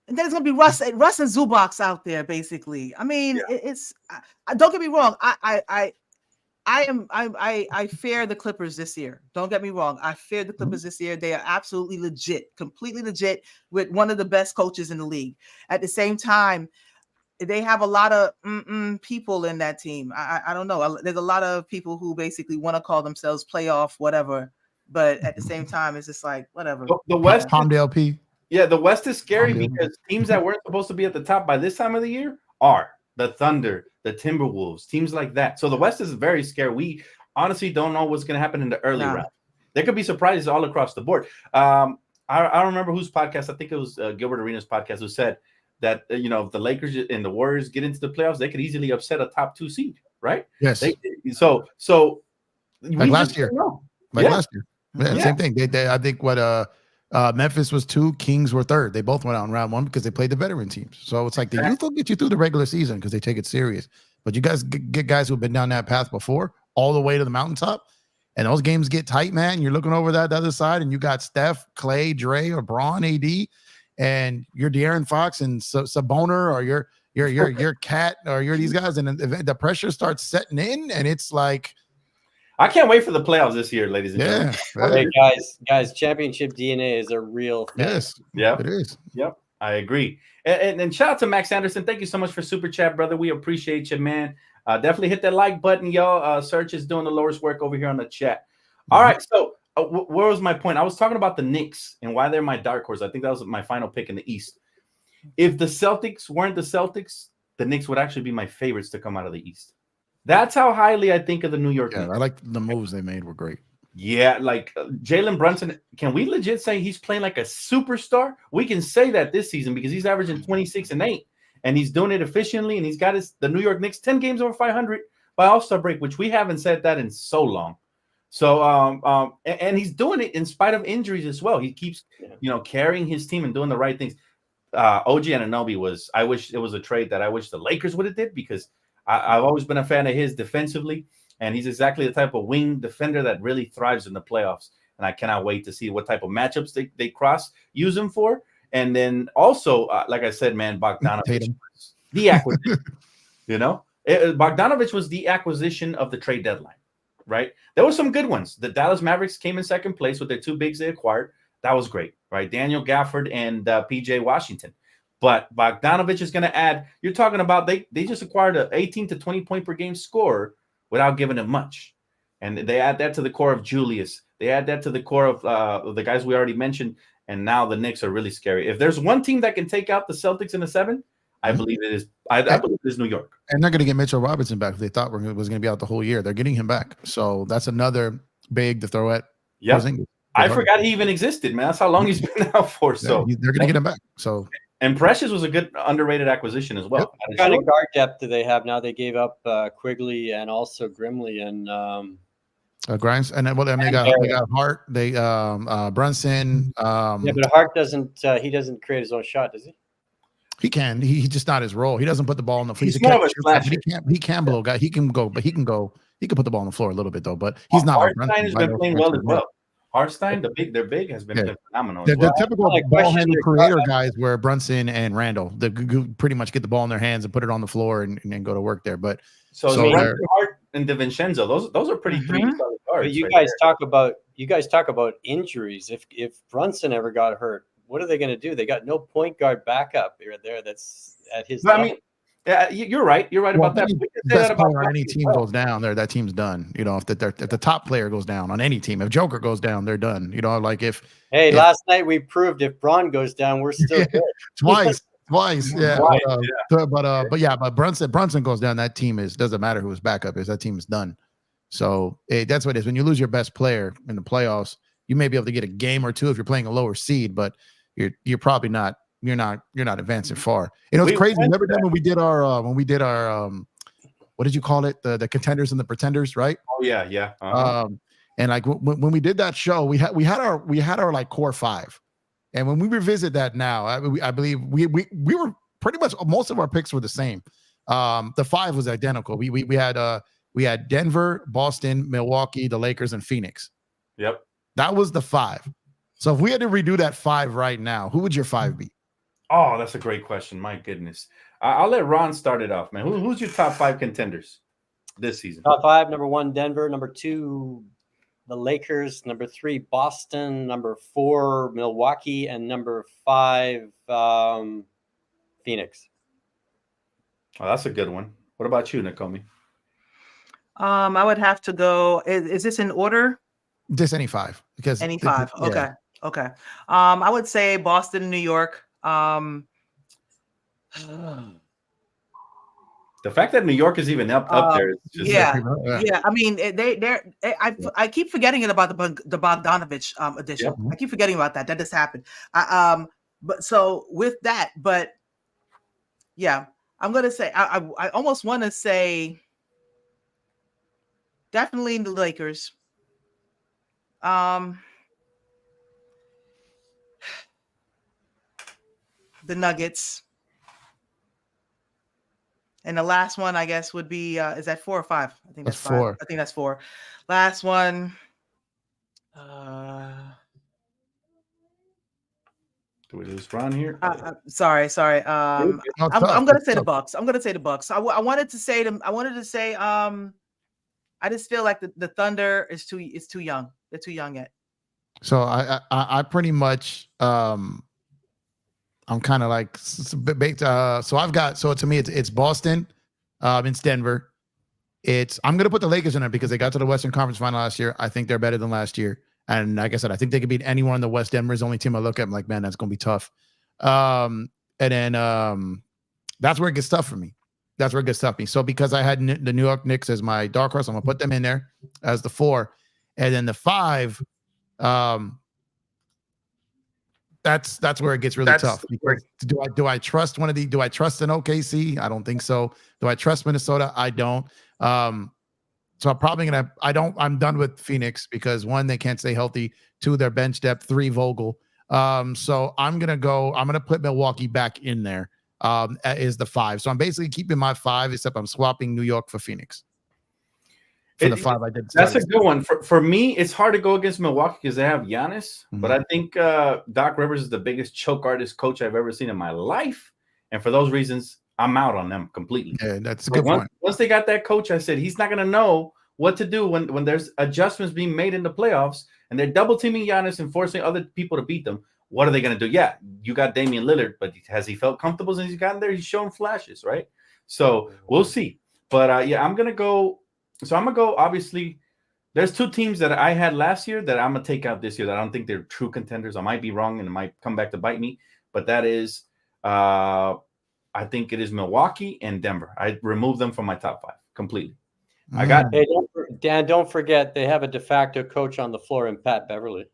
and then it's gonna be Russ and Zubac out there, basically. I mean, it's don't get me wrong. I fear the Clippers this year. Don't get me wrong. I fear the Clippers this year. They are absolutely legit, completely legit, with one of the best coaches in the league. At the same time, they have a lot of people in that team. I don't know. There's a lot of people who basically want to call themselves playoff whatever, but at the same time, it's just like whatever.
The West,
Palmdale P.
Yeah, the West is scary because teams that weren't supposed to be at the top by this time of the year are the Thunder, the Timberwolves, teams like that. So the West is very scary. We honestly don't know what's going to happen in the early round. There could be surprises all across the board. I don't remember whose podcast. I think it was Gilbert Arenas' podcast, who said that if the Lakers and the Warriors get into the playoffs, they could easily upset a top 2 seed, right?
Yes.
So
like last year. Last year. Yeah. Same thing. They I think what Memphis was 2, Kings were 3rd. They both went out in round 1 because they played the veteran teams. So it's like the youth will get you through the regular season because they take it serious. But you guys get guys who've been down that path before, all the way to the mountaintop, and those games get tight, man. You're looking over the other side, and you got Steph, Clay, Dre, or Braun, AD. And you're De'Aaron Fox and Saboner, or you're Cat, or you're these guys, and the pressure starts setting in, and it's like,
I can't wait for the playoffs this year, ladies and gentlemen.
Hey guys, championship DNA is a real thing.
Yes,
yeah,
it is.
Yep, I agree. And shout out to Max Anderson. Thank you so much for super chat, brother. We appreciate you, man. Definitely hit that like button, y'all. Search is doing the Lord's work over here on the chat. All right, so. Where was my point? I was talking about the Knicks and why they're my dark horse. I think that was my final pick in the East. If the Celtics weren't the Celtics, the Knicks would actually be my favorites to come out of the East. That's how highly I think of the New York Knicks.
I like the moves they made were great.
Yeah, like Jalen Brunson. Can we legit say he's playing like a superstar? We can say that this season because he's averaging 26 and 8, and he's doing it efficiently, and he's got the New York Knicks 10 games over 500 by All-Star break, which we haven't said that in so long. So, and he's doing it in spite of injuries as well. He keeps, carrying his team and doing the right things. OG Anunoby was, I wish it was a trade that I wish the Lakers would have did because I've always been a fan of his defensively, and he's exactly the type of wing defender that really thrives in the playoffs. And I cannot wait to see what type of matchups they use him for. And then also, like I said, man, Bogdanovich was the acquisition. Bogdanovich was the acquisition of the trade deadline. Right, there were some good ones. The Dallas Mavericks came in second place with their 2 bigs they acquired. That was great, right? Daniel Gafford and PJ Washington. But Bogdanovich is going to add. You're talking about they just acquired an 18 to 20 point per game scorer without giving him much, and they add that to the core of Julius. They add that to the core of the guys we already mentioned, and now the Knicks are really scary. If there's one team that can take out the Celtics in the 7, I believe it is. I believe it is New York.
And they're going to get Mitchell Robinson back. They thought was going to be out the whole year. They're getting him back. So that's another big to throw at.
Yep. I forgot he even existed, man. That's how long he's been out for. So
they're going to get him back. So
and Precious was a good underrated acquisition as well.
What kind of guard depth do they have now? They gave up Quigley and also Grimley and
Grimes, and then they got Hart, they Brunson.
Yeah, but Hart doesn't. He doesn't create his own shot, does he?
He can. He's just not his role. He doesn't put the ball on the floor. He can blow guy. He can go, but he can go. He can put the ball on the floor a little bit though. But he's not.
Hartenstein has been playing well as well. Hartenstein, their big has been phenomenal.
The typical ball handler creator guys were Brunson and Randall. They pretty much get the ball in their hands and put it on the floor and go to work there. But
so Hart and DiVincenzo, those are pretty three solid guards.
But you guys talk about injuries. If Brunson ever got hurt, what are they going to do? They got no point guard backup there. That's at his level. I mean,
yeah, you're right. You're right about that.
Best player on any team goes down there, that team's done. You know, if the top player goes down on any team, if Joker goes down, they're done. You know, like if
last night we proved if Braun goes down, we're still good.
Twice, yeah. But Brunson goes down, that team doesn't matter who his backup is. That team is done. So that's what it is. When you lose your best player in the playoffs, you may be able to get a game or two if you're playing a lower seed, but you're probably not. You're not advancing far. You know, it's crazy. Remember that when we did our what did you call it? The contenders and the pretenders, right?
Oh yeah.
And like when we did that show, we had our like core five, and when we revisit that now, I believe we were pretty much most of our picks were the same. The five was identical. We had Denver, Boston, Milwaukee, the Lakers, and Phoenix.
Yep,
that was the five. So if we had to redo that five right now, who would your five be?
Oh, that's a great question. My goodness. I'll let Ron start it off, man. Who's your top five contenders this season?
Top five, number 1, Denver. Number 2, the Lakers. Number 3, Boston. Number 4, Milwaukee. And number 5, Phoenix.
Oh, that's a good one. What about you, Nakomi?
I would have to go. Is this in order?
Just any five. Because
any five. Okay. Okay. I would say Boston, New York.
The fact that New York is even up there is just
yeah. I mean, I keep forgetting about the Bogdanovich addition. Yep. I keep forgetting about that. That just happened. But so with that, but yeah, I'm gonna say I almost want to say definitely the Lakers. The Nuggets. And the last one, I guess, would be is that 4 or 5? I think that's 5. 4. I think that's 4. Last one.
Do we lose Ron here?
Sorry. I'm gonna say the Bucks. I'm gonna say the Bucks. I wanted to say I just feel like the Thunder is too young. They're too young yet.
So I pretty much I'm kind of like baked. So to me it's Boston, it's Denver. I'm gonna put the Lakers in there because they got to the Western Conference Final last year. I think they're better than last year, and like I said, I think they could beat anyone in the West. Denver's the only team I look at. I'm like, man, that's gonna be tough. And then that's where it gets tough for me. So because I had the New York Knicks as my dark horse, I'm gonna put them in there as the 4, and then the 5. That's where it gets really tough. Because do I trust one of these? Do I trust an OKC? I don't think so. Do I trust Minnesota? I don't. So I'm probably I'm done with Phoenix because 1, they can't stay healthy. 2, their bench depth. 3, Vogel. So I'm gonna put Milwaukee back in there. Is the 5. So I'm basically keeping my 5, except I'm swapping New York for Phoenix. For the 5 I did.
That's a good one. For me, it's hard to go against Milwaukee because they have Giannis, but I think Doc Rivers is the biggest choke artist coach I've ever seen in my life. And for those reasons, I'm out on them completely.
Yeah, that's a good point.
Once they got that coach, I said he's not going to know what to do when there's adjustments being made in the playoffs and they're double teaming Giannis and forcing other people to beat them. What are they going to do? Yeah, you got Damian Lillard, but has he felt comfortable since he's gotten there? He's shown flashes, right? So we'll see. But I'm going to go. So I'm going to go, obviously, there's 2 teams that I had last year that I'm going to take out this year that I don't think they're true contenders. I might be wrong and it might come back to bite me. But that is, I I think it is Milwaukee and Denver. I removed them from my top 5 completely. I got
Hey, Dan. Don't forget they have a de facto coach on the floor in Pat Beverly.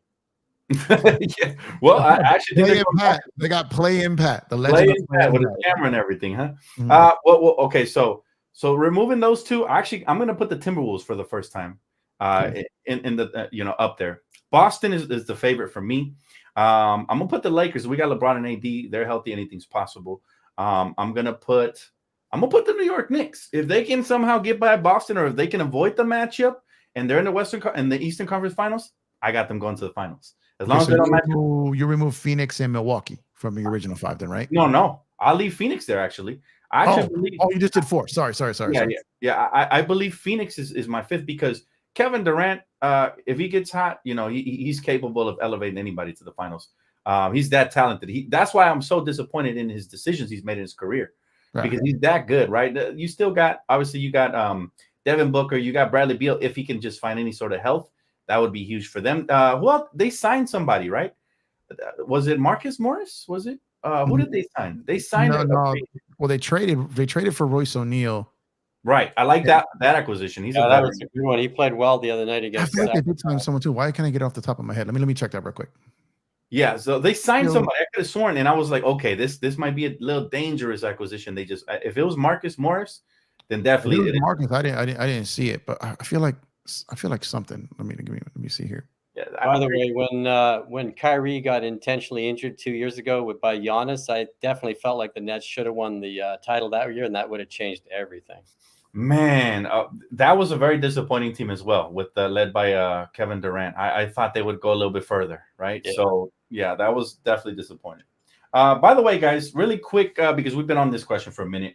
yeah. Well, I actually think
Play Impact. They got Play Impact. The legend of
Play Impact with his camera and everything, huh?
Mhm.
Well, okay. So removing those 2, actually, I'm gonna put the Timberwolves for the first time. In the up there. Boston is the favorite for me. I'm gonna put the Lakers. We got LeBron and AD. They're healthy. Anything's possible. I'm gonna put the New York Knicks. If they can somehow get by Boston, or if they can avoid the matchup, and they're in the Eastern Conference Finals, I got them going to the finals. As long as they don't match up.
You remove Phoenix and Milwaukee from your original 5, then, right?
No. I'll leave Phoenix there. Actually, I actually believe.
You just did 4. Sorry.
Yeah. I believe Phoenix is my 5th because Kevin Durant, if he gets hot, he's capable of elevating anybody to the finals. He's that talented. That's why I'm so disappointed in his decisions he's made in his career, because he's that good, right? You still got, obviously, you got Devin Booker, you got Bradley Beal. If he can just find any sort of health, that would be huge for them. Well, they signed somebody, right? Was it Marcus Morris? Was it? Who did they sign? They signed.
No. Well, they traded for Royce O'Neal.
Right. I like that acquisition.
That was a good one. He played well the other night against.
I feel like they did sign someone too. Why can't I get off the top of my head? Let me check that real quick.
Yeah, so they signed somebody. I could have sworn, and I was like, okay, this might be a little dangerous acquisition. They just, if it was Marcus Morris, then definitely
it Marcus. I didn't see it, but I feel like something. Let me see here.
Yeah.
By the way, when Kyrie got intentionally injured 2 years ago by Giannis, I definitely felt like the Nets should have won the title that year, and that would have changed everything.
Man, that was a very disappointing team as well, with led by Kevin Durant. I thought they would go a little bit further, right? Yeah. So yeah, that was definitely disappointing. By the way, guys, really quick, because we've been on this question for a minute,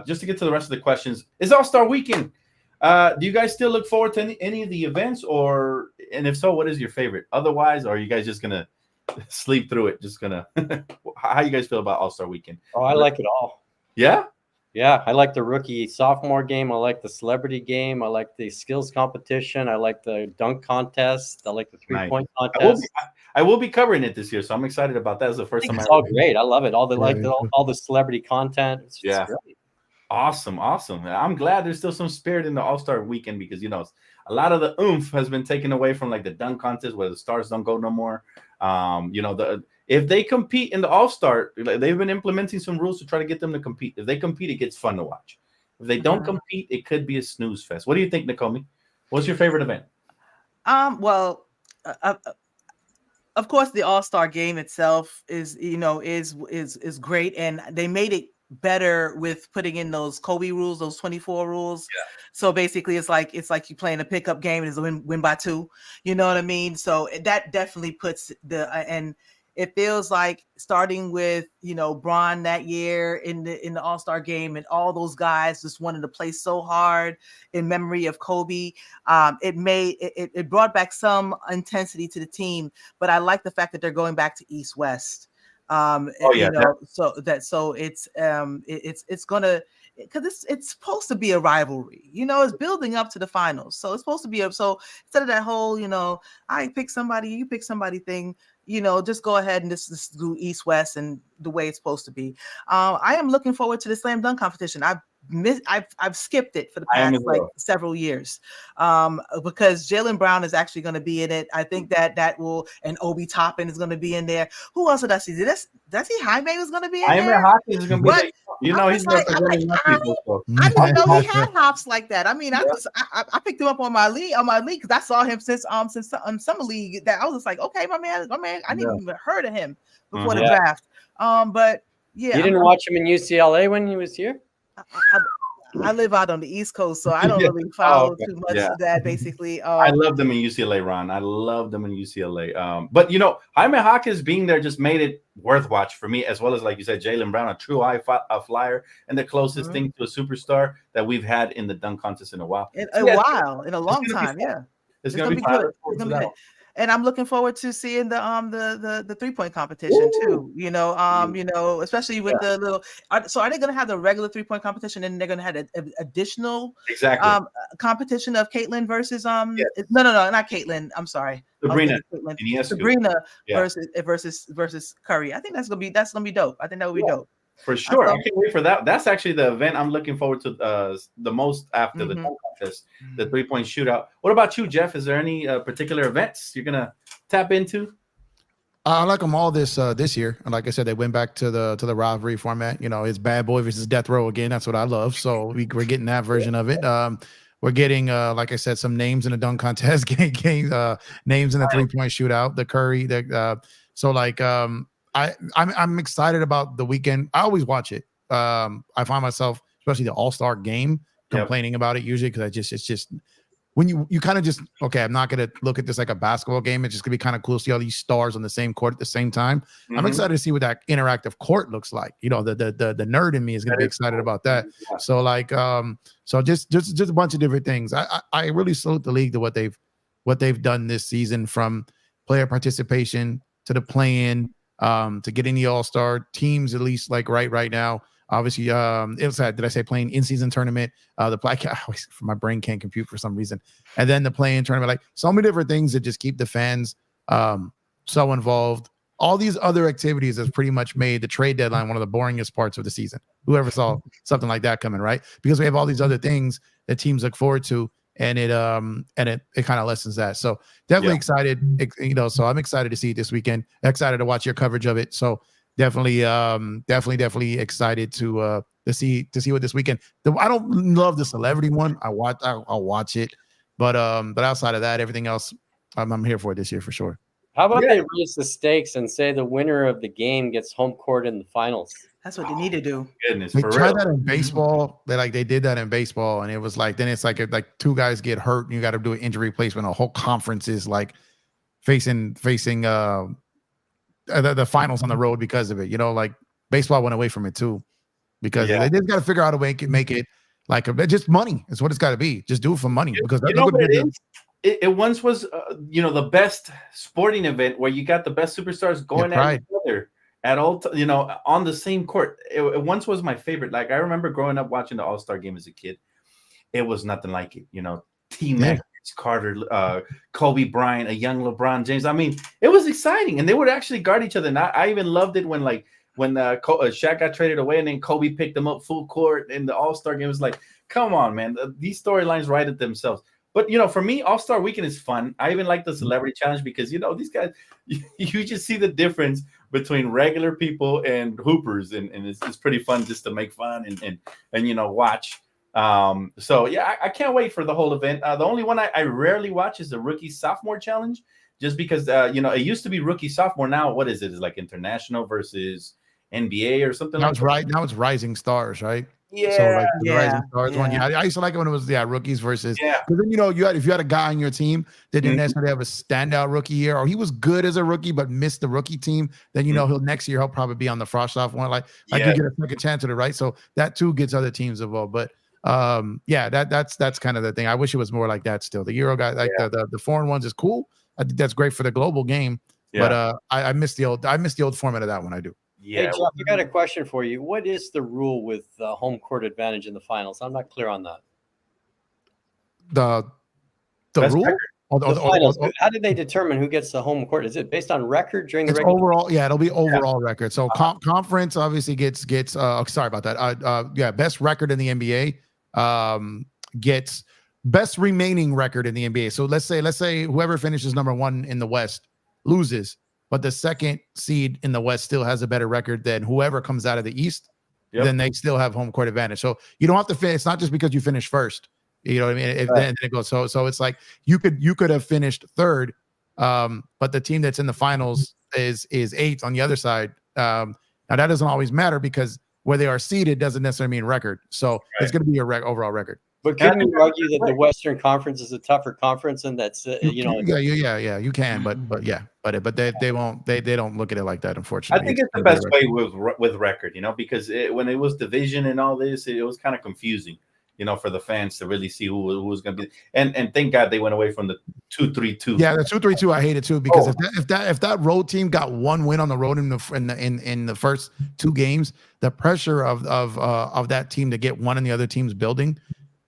just to get to the rest of the questions, it's All-Star Weekend. Do you guys still look forward to any of the events, and if so, what is your favorite? Otherwise, are you guys just gonna sleep through it? Just gonna how you guys feel about All-Star Weekend?
Oh, I like it all.
Yeah.
Yeah, I like the rookie sophomore game. I like the celebrity game. I like the skills competition. I like the dunk contest. I like the 3-point contest.
I will be covering it this year, so I'm excited about that. It's the first time.
It's all great. I love it. All the celebrity content. It's great.
Awesome. I'm glad there's still some spirit in the All-Star Weekend, because a lot of the oomph has been taken away from like the dunk contest, where the stars don't go no more. If they compete in the All-Star, they've been implementing some rules to try to get them to compete. If they compete, it gets fun to watch. If they don't compete, it could be a snooze fest. What do you think, Nakomi? What's your favorite event?
Well, of course, the All-Star game itself is great, and they made it better with putting in those Kobe rules, those 24 rules. Yeah. So basically, it's like you playing a pickup game and it's a win by 2. You know what I mean? So that definitely puts and it feels like, starting with Bron that year in the All-Star game, and all those guys just wanted to play so hard in memory of Kobe. It brought back some intensity to the team, but I like the fact that they're going back to East-West. So it's gonna, because it's supposed to be a rivalry, it's building up to the finals, so it's supposed to be so instead of that whole I pick somebody, you pick somebody thing, just go ahead and just do East-West and the way it's supposed to be. I am looking forward to the slam dunk competition. I've skipped it for the past several years, because Jaylen Brown is actually going to be in it. I think that will, and Obi Toppin is going to be in there. Who else did I see? Did I see Jaime was going to be in there?
Hopkins is going to be there. He's representing people.
I didn't know he had hops like that. I mean, I picked him up on my league because I saw him since summer league. That I was just like, okay, my man, I didn't even heard of him before the draft. But yeah,
you didn't watch him in UCLA when he was here?
I live out on the East Coast, so I don't really follow too much of that. Basically,
I love them in UCLA, Ron. I love them in UCLA. But Jaime Hawkins being there just made it worth watch for me, as well as, like you said, Jaylen Brown, a true high flyer, and the closest thing to a superstar that we've had in the dunk contest in a while.
In a long time. Yeah,
it's gonna be good.
It's gonna be good. And I'm looking forward to seeing the 3-point competition too. Especially with the little. So are they going to have the regular 3-point competition, and they're going to have an additional competition of Caitlin versus No, not Caitlin. I'm sorry,
Sabrina.
Sabrina versus Curry. I think that's gonna be dope. I think that would be dope.
For sure. I can't wait for that. That's actually the event I'm looking forward to the most after the dunk contest, the 3-point shootout. What about you, Jeff? Is there any particular events you're going to tap into?
I like them all this year. And like I said, they went back to the rivalry format. You know, it's Bad Boy versus Death Row again. That's what I love. So we're getting that version of it. We're getting, like I said, some names in the dunk contest, names in the 3-point shootout, the Curry. I'm excited about the weekend. I always watch it. I find myself, especially the All-Star game, complaining about it usually because it's just when you kind of just, okay, I'm not going to look at this like a basketball game. It's just going to be kind of cool to see all these stars on the same court at the same time. I'm excited to see what that interactive court looks like. You know, the nerd in me is going to be excited about that. Yeah. So like, so just a bunch of different things. I really salute the league to what they've done this season, from player participation to the play-in, to getting the All-Star teams, at least like right now. Obviously, it was did I say playing in-season tournament? My brain can't compute for some reason. And then the play-in tournament, like so many different things that just keep the fans so involved. All these other activities has pretty much made the trade deadline one of the boringest parts of the season. Whoever saw something like that coming, right? Because we have all these other things that teams look forward to, and it kind of lessens that. So definitely excited, you know. So I'm excited to see it this weekend. Excited to watch your coverage of it. So definitely excited to see what this weekend. I don't love the celebrity one. I'll watch it, but outside of that, everything else, I'm here for it this year for sure.
How about they raise the stakes and say the winner of the game gets home court in the finals?
That's what they need to do.
Goodness,
they tried that in baseball. They did that in baseball, and it was like, then it's like two guys get hurt and you got to do an injury replacement. A whole conference is like facing the finals on the road because of it. You know, like baseball went away from it too, because they just got to figure out a way to make it like just money. It's what it's got to be. Just do it for money, because
you know what it is. It once was, the best sporting event where you got the best superstars going at each other at all, on the same court. It once was my favorite. Like I remember growing up watching the All-Star game as a kid. It was nothing like it. T-Mac, Carter, Kobe Bryant, a young LeBron James. I mean, it was exciting, and they would actually guard each other. And I even loved it when Shaq got traded away, and then Kobe picked them up full court in the All-Star game. It was like, come on, man, these storylines write it themselves. But for me, All-Star Weekend is fun. I even like the Celebrity Challenge because these guys, you just see the difference between regular people and hoopers, and it's pretty fun just to make fun and watch. So yeah, I can't wait for the whole event. The only one I rarely watch is the Rookie Sophomore Challenge, just because it used to be Rookie Sophomore. Now what is it? It's like international versus NBA or something.
Now it's Rising Stars, right?
Yeah.
So like the Rising Stars one. Yeah, I used to like it when it was rookies versus. Yeah. Because then if you had a guy on your team that didn't necessarily have a standout rookie year, or he was good as a rookie but missed the rookie team, then he'll next year he'll probably be on the Frost off one. Like you get a second chance at it, right? So that too gets other teams involved. But that's kind of the thing. I wish it was more like that still. The Euro guy, like the foreign ones is cool. I think that's great for the global game. Yeah. But I miss the old format of that one. I do.
Yeah. Hey, Jeff, I got a question for you. What is the rule with home court advantage in the finals? I'm not clear on that.
The rule?
The finals. How did they determine who gets the home court? Is it based on record during the regular?
Overall? Yeah, it'll be overall record. So conference obviously gets. Sorry about that. Best record in the NBA gets best remaining record in the NBA. So let's say whoever finishes number 1 in the West loses, but the second seed in the West still has a better record than whoever comes out of the East. Then they still have home court advantage. So you don't have to finish. It's not just because you finish first. You know what I mean? Then it goes. So it's like you could have finished third, but the team that's in the finals is 8th on the other side. Now that doesn't always matter, because where they are seated doesn't necessarily mean record. So it's going to be your overall record.
But couldn't you argue that the Western Conference is a tougher conference, and that's you
can, but they won't. They don't look at it like that, unfortunately.
I think it's the best way with record, because when it was division and all this, it was kind of confusing, for the fans to really see who was going to be. And thank God they went away from the 2-3-2.
Yeah, the 2-3-2 I hated too, because if that road team got one win on the road in the first 2 games, the pressure of that team to get one in the other team's building.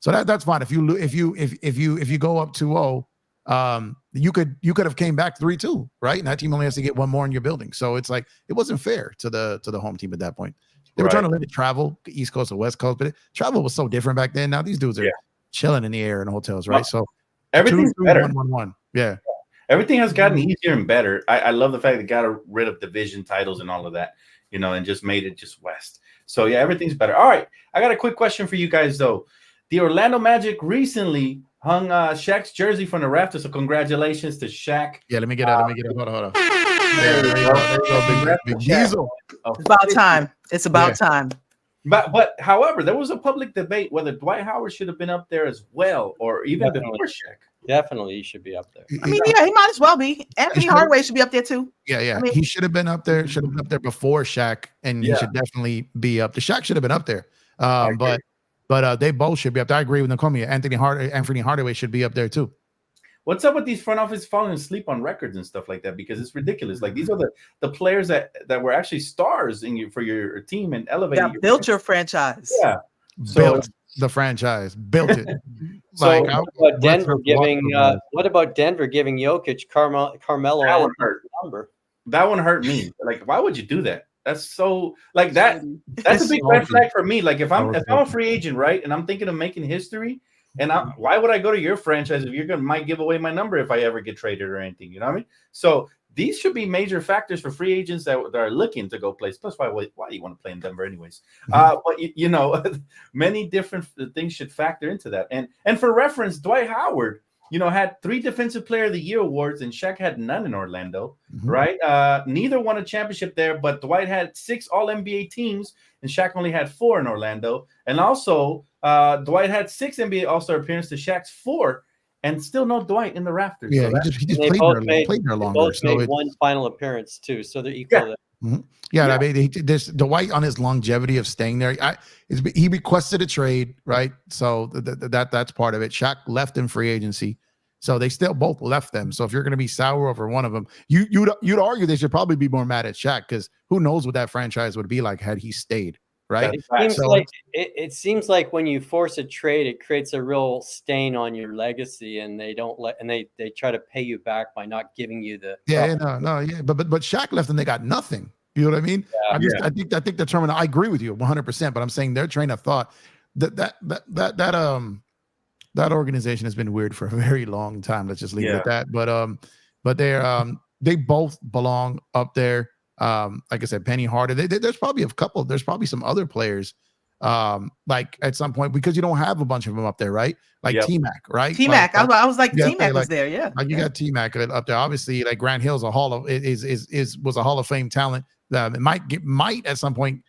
So that's fine. If you go up 2-0, you could have came back 3-2, right? And that team only has to get one more in your building. So it's like it wasn't fair to the home team at that point. They were
Right.
trying to limit travel, the East Coast or West Coast, but travel was so different back then. Now these dudes are chilling in the air in hotels, right? So
everything's
2,
better.
1, 1, 1. Yeah.
Everything has gotten easier and better. I love the fact they got rid of division titles and all of that, and just made it just West. So yeah, everything's better. All right, I got a quick question for you guys though. The Orlando Magic recently hung Shaq's jersey from the rafters, so congratulations to Shaq.
Yeah, let me get it. Hold on. Yeah, there you go. Big Diesel.
It's about time. It's about time.
But however, there was a public debate whether Dwight Howard should have been up there as well, or even before Shaq.
Definitely, he should be up there.
I mean, yeah, he might as well be. Anthony Hardaway should be up there too.
Yeah.
I mean,
he should have been up there. Should have been up there before Shaq, and he should definitely be up. The Shaq should have been up there. But they both should be up there. I agree with Nakomi. Anthony Hardaway should be up there too.
What's up with these front office falling asleep on records and stuff like that? Because it's ridiculous. Like these are the players that were actually stars for your team and elevating.
Yeah, built your franchise.
Yeah,
built the franchise, built it.
So
what about Denver giving Jokic Carmelo
that one hurt.
number?
That one hurt me. Like, why would you do that? That's so like that. That's a big red flag for me. Like if I'm a free agent, right, and I'm thinking of making history. And why would I go to your franchise if you're might give away my number if I ever get traded or anything? You know what I mean? So these should be major factors for free agents that are looking to go place. Plus, why do you want to play in Denver anyways? But many different things should factor into that. And for reference, Dwight Howard, had 3 Defensive Player of the Year awards, and Shaq had none in Orlando, right? Neither won a championship there, but Dwight had 6 All-NBA teams, and Shaq only had 4 in Orlando. And also, Dwight had 6 NBA All-Star appearances to Shaq's 4, and still no Dwight in the rafters.
Yeah,
so
he just played there longer.
Both made one final appearance too, so they're equal.
Yeah. I mean, Dwight on his longevity of staying there. He requested a trade, right? So that's part of it. Shaq left in free agency, so they still both left them. So if you're going to be sour over one of them, you'd argue they should probably be more mad at Shaq, because who knows what that franchise would be like had he stayed. Right.
It seems like when you force a trade, it creates a real stain on your legacy, and they try to pay you back by not giving you the.
But Shaq left and they got nothing. You know what I mean? I think the term. I agree with you 100%. But I'm saying their train of thought that organization has been weird for a very long time. Let's just leave it at that. But they both belong up there. Like I said, Penny Hardaway. There's probably a couple. There's probably some other players, like at some point, because you don't have a bunch of them up there, right? Like T-Mac, right?
T-Mac. I was like, T-Mac was there, yeah.
Like you got T-Mac up there. Obviously, like Grant Hill's was a Hall of Fame talent. It might at some point,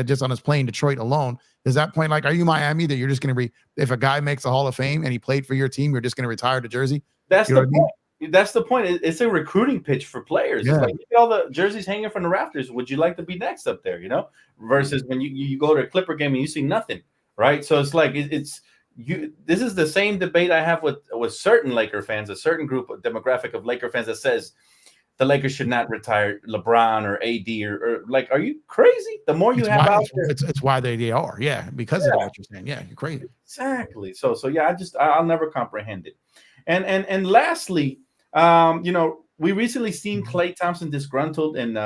just on his playing Detroit alone. Does that point, like, are you Miami that you're just going to if a guy makes a Hall of Fame and he played for your team, you're just going to retire the jersey?
That's the point. That's the point. It's a recruiting pitch for players. Yeah. It's like, look at all the jerseys hanging from the rafters. Would you like to be next up there? Versus when you go to a Clipper game and you see nothing, right? So it's like this is the same debate I have with certain Laker fans, a certain group of demographic of Laker fans that says the Lakers should not retire LeBron or AD or like, are you crazy? The more you have out there,
it's why they are, because of what you're saying. Yeah, you're crazy.
Exactly. So yeah, I'll never comprehend it. And lastly. We recently seen Klay Thompson disgruntled and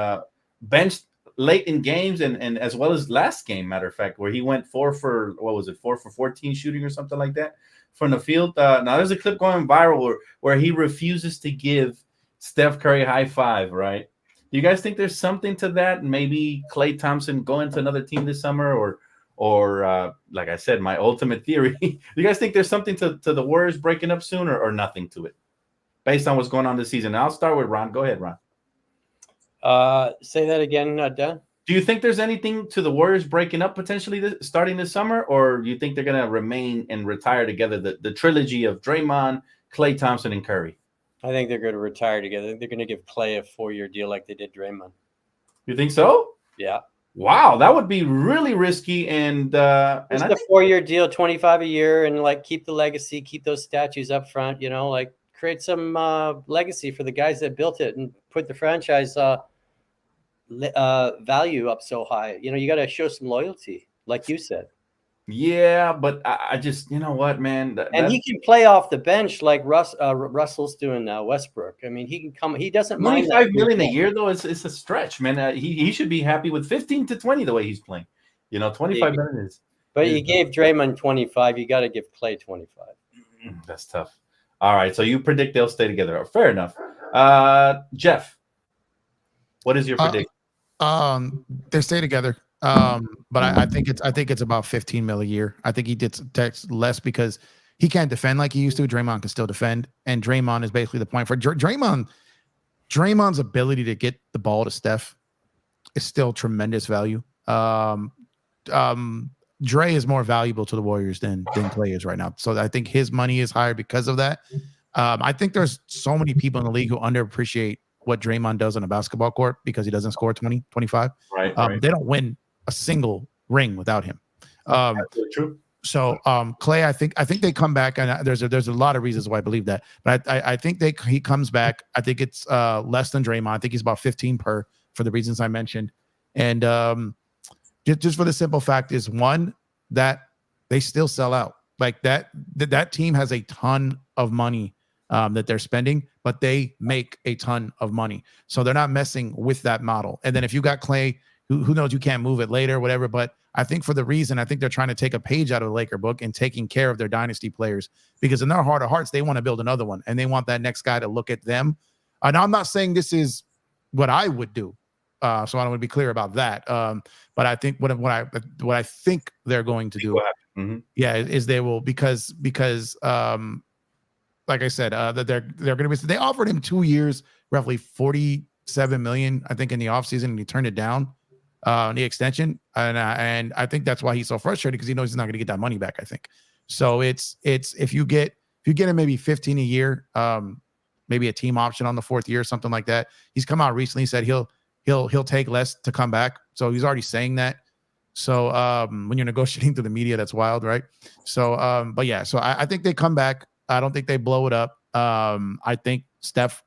benched late in games and as well as last game, matter of fact, where he went 4 for 14 shooting or something like that from the field. Now there's a clip going viral where he refuses to give Steph Curry a high five, right? Do you guys think there's something to that? Maybe Klay Thompson going to another team this summer or like I said, my ultimate theory. Do you guys think there's something to the Warriors breaking up soon or nothing to it? Based on what's going on this season. I'll start with Ron. Go ahead, Ron.
Say that again, Dan.
Do you think there's anything to the Warriors breaking up potentially starting this summer, or do you think they're going to remain and retire together, the trilogy of Draymond, Klay Thompson, and Curry?
I think they're going to retire together. I think they're going to give Klay a 4-year deal like they did Draymond.
You think so?
Yeah.
Wow, that would be really risky. And
a 4-year deal, 25 a year, and like keep the legacy, keep those statues up front. Like. Create some legacy for the guys that built it and put the franchise value up so high. You got to show some loyalty, like you said.
Yeah, but I just, you know what, man,
And he can play off the bench like Russell's doing Westbrook. I mean, he can come. He doesn't mind
25
that.
million a year though is a stretch, man. He should be happy with 15 to 20 the way he's playing. 25 million is.
But you gave Draymond 25. You got to give Clay 25.
That's tough. All right, so you predict they'll stay together. Fair enough. Jeff, what is your prediction?
They stay together. But I think it's about 15 mil a year. I think he takes less because he can't defend like he used to. Draymond can still defend, and Draymond is basically the point for Draymond. Draymond's ability to get the ball to Steph is still tremendous value. Dre is more valuable to the Warriors than Clay is right now. So I think his money is higher because of that. I think there's so many people in the league who underappreciate what Draymond does on a basketball court because he doesn't score 20, 25.
Right.
They don't win a single ring without him.
True.
So Clay, I think they come back, and there's a lot of reasons why I believe that. But I think he comes back. I think it's less than Draymond. I think he's about 15 per for the reasons I mentioned. And just for the simple fact is one that they still sell out. Like that team has a ton of money that they're spending, but they make a ton of money. So they're not messing with that model. And then if you got Clay, who knows, you can't move it later, whatever. But I think for the reason, I think they're trying to take a page out of the Laker book and taking care of their dynasty players, because in their heart of hearts, they want to build another one and they want that next guy to look at them. And I'm not saying this is what I would do. So I don't want to be clear about that. But I think what I think they're going to do, is they will because like I said, that they're going to be. They offered him 2 years, roughly $47 million, I think, in the offseason, and he turned it down on the extension. And I think that's why he's so frustrated, because he knows he's not going to get that money back. I think so. It's if you get him maybe 15 a year, maybe a team option on the 4th year, something like that. He's come out recently, said he'll take less to come back. So he's already saying that. So when you're negotiating through the media, that's wild, right? So but yeah, so I think they come back. I don't think they blow it up. I think Steph,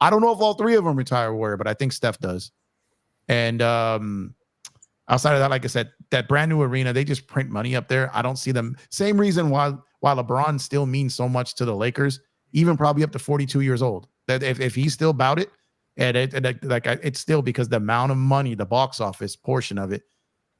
I don't know if all three of them retire Warrior, but I think Steph does. And outside of that, like I said, that brand new arena, they just print money up there. I don't see them. Same reason why LeBron still means so much to the Lakers, even probably up to 42 years old. That if he's still about it, and it's still because the amount of money, the box office portion of it,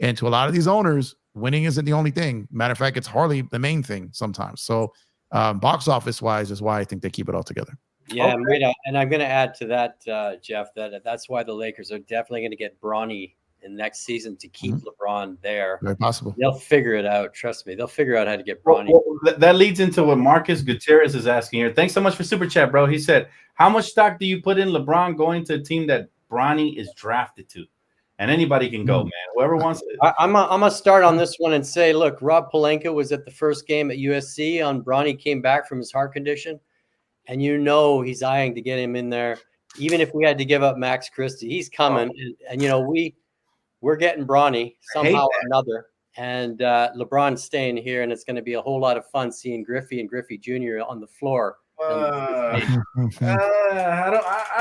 and to a lot of these owners, winning isn't the only thing. Matter of fact, it's hardly the main thing sometimes. So box office wise is why I think they keep it all together.
Yeah, and I'm going to add to that, Jeff, that's why the Lakers are definitely going to get Bronny in next season to keep LeBron there.
Very possible.
They'll figure it out. Trust me. They'll figure out how to get Bronny.
Well, that leads into what Marcus Gutierrez is asking here. Thanks so much for Super Chat, bro. He said, how much stock do you put in LeBron going to a team that Bronny is drafted to? And anybody can go, man. Whoever wants to.
I'm going to start on this one and say, look, Rob Pelinka was at the first game at USC on Bronny came back from his heart condition. And he's eyeing to get him in there. Even if we had to give up Max Christie, he's coming. And we're getting Bronny somehow or another. And LeBron's staying here, and it's going to be a whole lot of fun seeing Griffey and Griffey Jr. on the floor.
I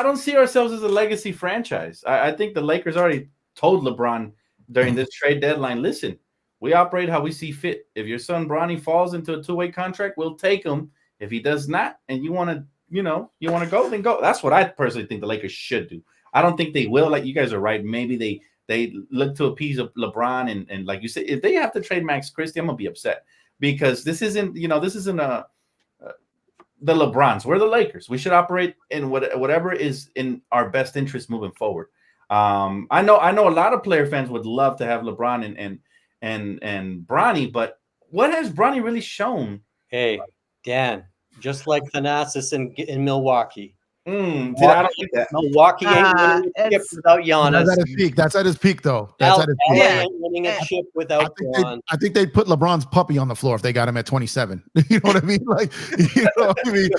don't see ourselves as a legacy franchise. I think the Lakers already told LeBron during this trade deadline, listen, we operate how we see fit. If your son Bronny falls into a 2-way contract, we'll take him. If he does not, and you want to go, then go. That's what I personally think the Lakers should do. I don't think they will. Like, you guys are right. Maybe they look to appease LeBron, and like you said, if they have to trade Max Christie, I'm gonna be upset, because this isn't the LeBrons. We're the Lakers. We should operate in whatever is in our best interest moving forward. I know a lot of player fans would love to have LeBron and Bronny, but what has Bronny really shown?
Hey, Dan, just like Thanasis in Milwaukee.
I don't get that.
Milwaukee ain't winning a chip without Giannis.
That's at his peak, though.
LA ain't winning a chip without LeBron.
I think they'd put LeBron's puppy on the floor if they got him at 27. You know what I mean? Like, you know what I mean?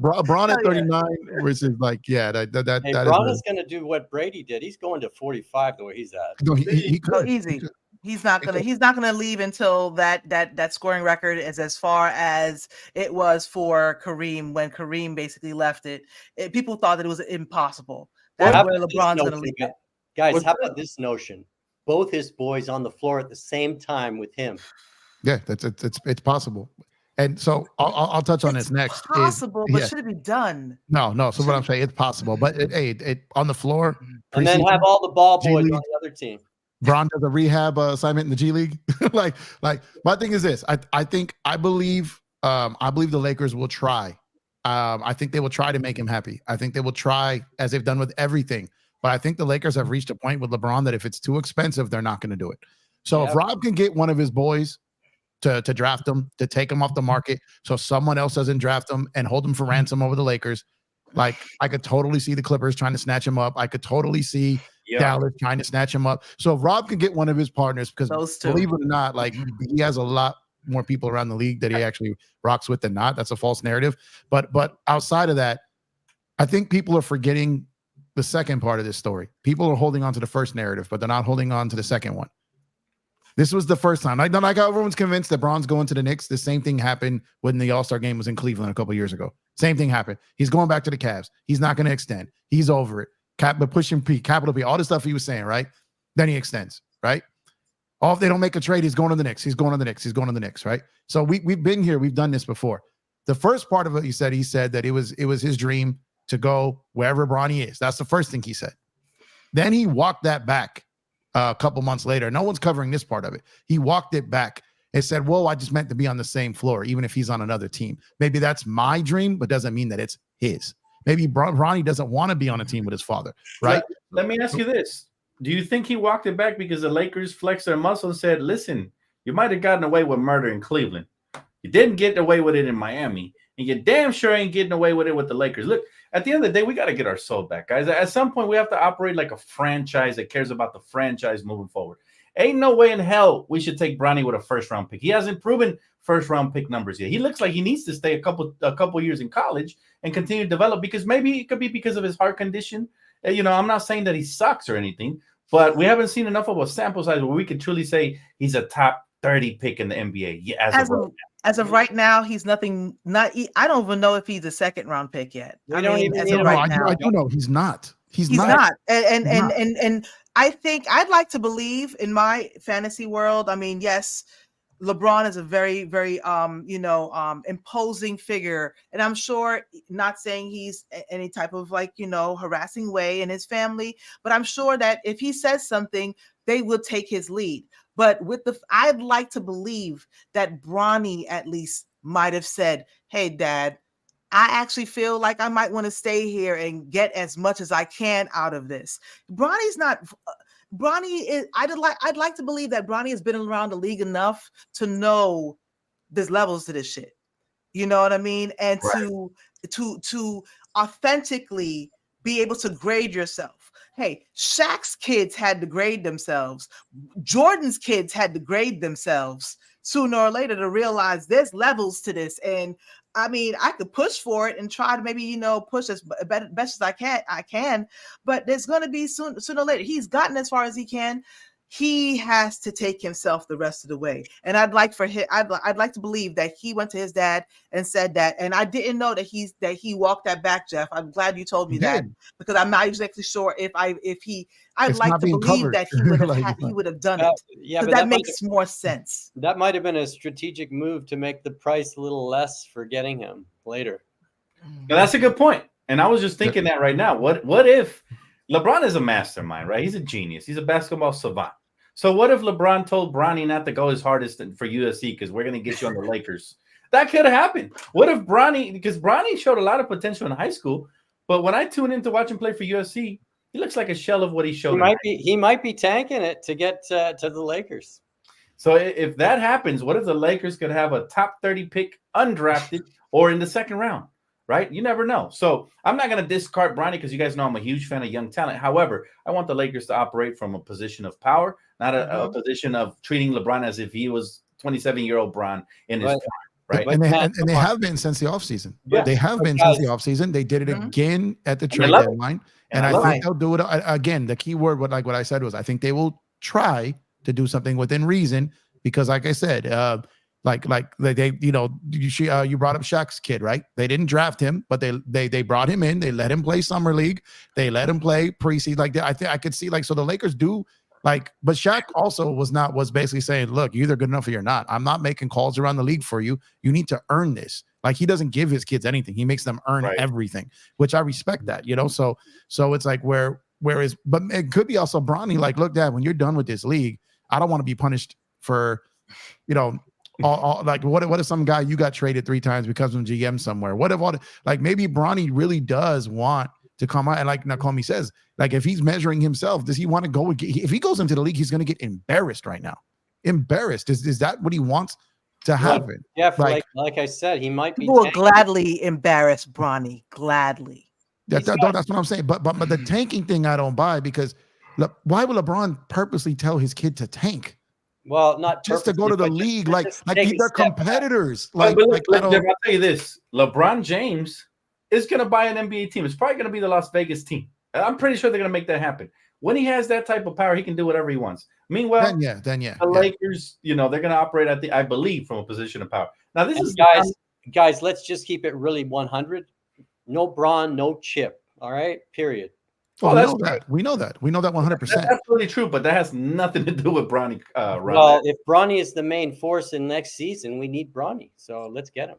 But Bron at 39, which is like, yeah, that
Bron is going to do what Brady did. He's going to 45 the way he's at.
No, he could.
Easy. He's not gonna leave until that scoring record is as far as it was for Kareem when Kareem basically left it. People thought that it was impossible. That's where LeBron's gonna leave it.
Guys, how about this notion? both his boys on the floor at the same time with him.
Yeah, it's possible. And so I'll touch on this next.
Possible, but should it be done?
No. So what I'm saying, it's possible, but it on the floor,
and then have all the ball boys
G-League,
on the other team.
Bron does a rehab assignment in the G League. like my thing is this. I believe the Lakers will try. I think they will try to make him happy. I think they will try, as they've done with everything. But I think the Lakers have reached a point with LeBron that if it's too expensive, they're not going to do it. So if Rob can get one of his boys to draft him, to take him off the market, so someone else doesn't draft him and hold him for ransom over the Lakers, like I could totally see the Clippers trying to snatch him up. I could totally see Dallas trying to snatch him up. So if Rob can get one of his partners, because believe it or not, like he has a lot more people around the league that he actually rocks with than not. That's a false narrative. But outside of that, I think people are forgetting the second part of this story. People are holding on to the first narrative, but they're not holding on to the second one. This was the first time. Like everyone's convinced that Bron's going to the Knicks. The same thing happened when the All-Star game was in Cleveland a couple years ago. Same thing happened. He's going back to the Cavs. He's not going to extend. He's over it. But pushing P, capital P, all the stuff he was saying, right? Then he extends, right? Oh, if they don't make a trade, he's going to the Knicks. He's going to the Knicks. He's going to the Knicks, right? So we've been here. We've done this before. The first part of it, he said that it was his dream to go wherever Bronny is. That's the first thing he said. Then he walked that back a couple months later. No one's covering this part of it. He walked it back and said, whoa, I just meant to be on the same floor, even if he's on another team. Maybe that's my dream, but doesn't mean that it's his. Maybe Bronny doesn't want to be on a team with his father, right?
Let me ask you this. Do you think he walked it back because the Lakers flexed their muscle and said, listen, you might have gotten away with murder in Cleveland. You didn't get away with it in Miami, and you damn sure ain't getting away with it with the Lakers. Look, at the end of the day, we got to get our soul back, guys. At some point, we have to operate like a franchise that cares about the franchise moving forward. Ain't no way in hell we should take Bronny with a first-round pick. He hasn't proven first-round pick numbers yet. He looks like he needs to stay a couple years in college and continue to develop, because maybe it could be because of his heart condition. You know, I'm not saying that he sucks or anything, but we haven't seen enough of a sample size where we could truly say he's a top 30 pick in the NBA. Yeah,
as of right now, he's nothing. I don't even know if he's a second-round pick yet.
I do
know he's not. He's
not. And I think I'd like to believe in my fantasy world. I mean, yes, LeBron is a very, very, imposing figure. And I'm sure, not saying he's any type of harassing way in his family, but I'm sure that if he says something, they will take his lead. But I'd like to believe that Bronny at least might have said, hey, Dad, I actually feel like I might want to stay here and get as much as I can out of this. I'd like to believe that Bronny has been around the league enough to know there's levels to this shit. You know what I mean? And to authentically be able to grade yourself. Hey, Shaq's kids had to grade themselves. Jordan's kids had to grade themselves sooner or later to realize there's levels to this. And I mean, I could push for it and try to maybe, push as best as I can, but there's going to be sooner or later. He's gotten as far as he can. He has to take himself the rest of the way. And I'd like to believe that he went to his dad and said that. And I didn't know that he walked that back, Jeff. I'm glad you told me that, because I'm not exactly sure I'd like to believe that he would have done it. Yeah, but that makes more sense.
That might have been a strategic move to make the price a little less for getting him later.
Now, that's a good point. And I was just thinking that right now. What if LeBron is a mastermind, right? He's a genius. He's a basketball savant. So what if LeBron told Bronny not to go his hardest for USC because we're going to get you on the Lakers? That could have happened. What if because Bronny showed a lot of potential in high school, but when I tune in to watch him play for USC, he looks like a shell of what he showed.
He might be tanking it to get to the Lakers.
So if that happens, what if the Lakers could have a top 30 pick undrafted or in the second round? Right? You never know. So I'm not going to discard Bronny because you guys know I'm a huge fan of young talent. However, I want the Lakers to operate from a position of power, not a position of treating LeBron as if he was 27-year-old Bron in his prime. Right?
And they have been since the offseason. Yeah. They have been since the offseason. They did it again at the trade deadline. And I think they'll do it again. The key word, what I said was, I think they will try to do something within reason, because like I said, you brought up Shaq's kid, right? They didn't draft him, but they brought him in. They let him play summer league. They let him play preseason. Like I could see, so the Lakers do Like, but Shaq also was basically saying, look, you're either good enough or you're not. I'm not making calls around the league for you. You need to earn this. Like, he doesn't give his kids anything. He makes them earn everything, which I respect that, you know? So it's like whereas, but it could be also Bronny, like, look, Dad, when you're done with this league, I don't want to be punished for, you know, all like, what if some guy you got traded 3 times because of GM somewhere? What if like maybe Bronny really does want to come out, and like Nakomi says, like, if he's measuring himself, does he want to go? If he goes into the league, he's going to get embarrassed right now. Embarrassed. Is that what he wants to happen?
Yeah, like I said, he might be.
People will gladly embarrass Bronny. Gladly.
That's what I'm saying. But the tanking thing, I don't buy, because why would LeBron purposely tell his kid to tank?
Well, not
just to go to the league, like they're competitors.
I'll tell you this: LeBron James is going to buy an NBA team. It's probably going to be the Las Vegas team. I'm pretty sure they're going to make that happen. When he has that type of power, he can do whatever he wants. Meanwhile,
then
the Lakers, you know, they're going to operate I believe, from a position of power. Now, this is
guys. Let's just keep it really 100. No Bron, no Chip. All right, period.
Oh, we know that 100%.
That's absolutely true, but that has nothing to do with Bronny.
Well, if Bronny is the main force in next season, we need Bronny. So let's get him.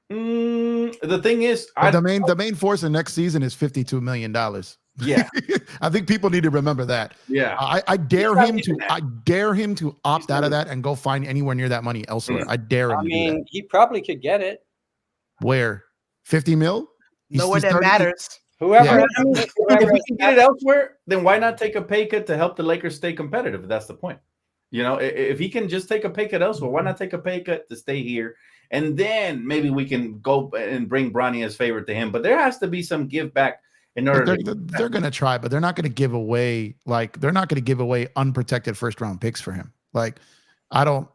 The thing is,
the main force in next season is $52 million.
Yeah,
I think people need to remember that.
Yeah,
I dare him to opt out of that and go find anywhere near that money elsewhere. I dare him. I mean,
he probably could get it.
Where? 50 mil?
Nowhere that matters.
Whoever, if he can get it elsewhere, then why not take a pay cut to help the Lakers stay competitive? That's the point. You know, if he can just take a pay cut elsewhere, why not take a pay cut to stay here? And then maybe we can go and bring Bronny as favorite to him. But there has to be some give back in order.
They're going to try, but they're not going to give away unprotected first round picks for him. Like, I don't,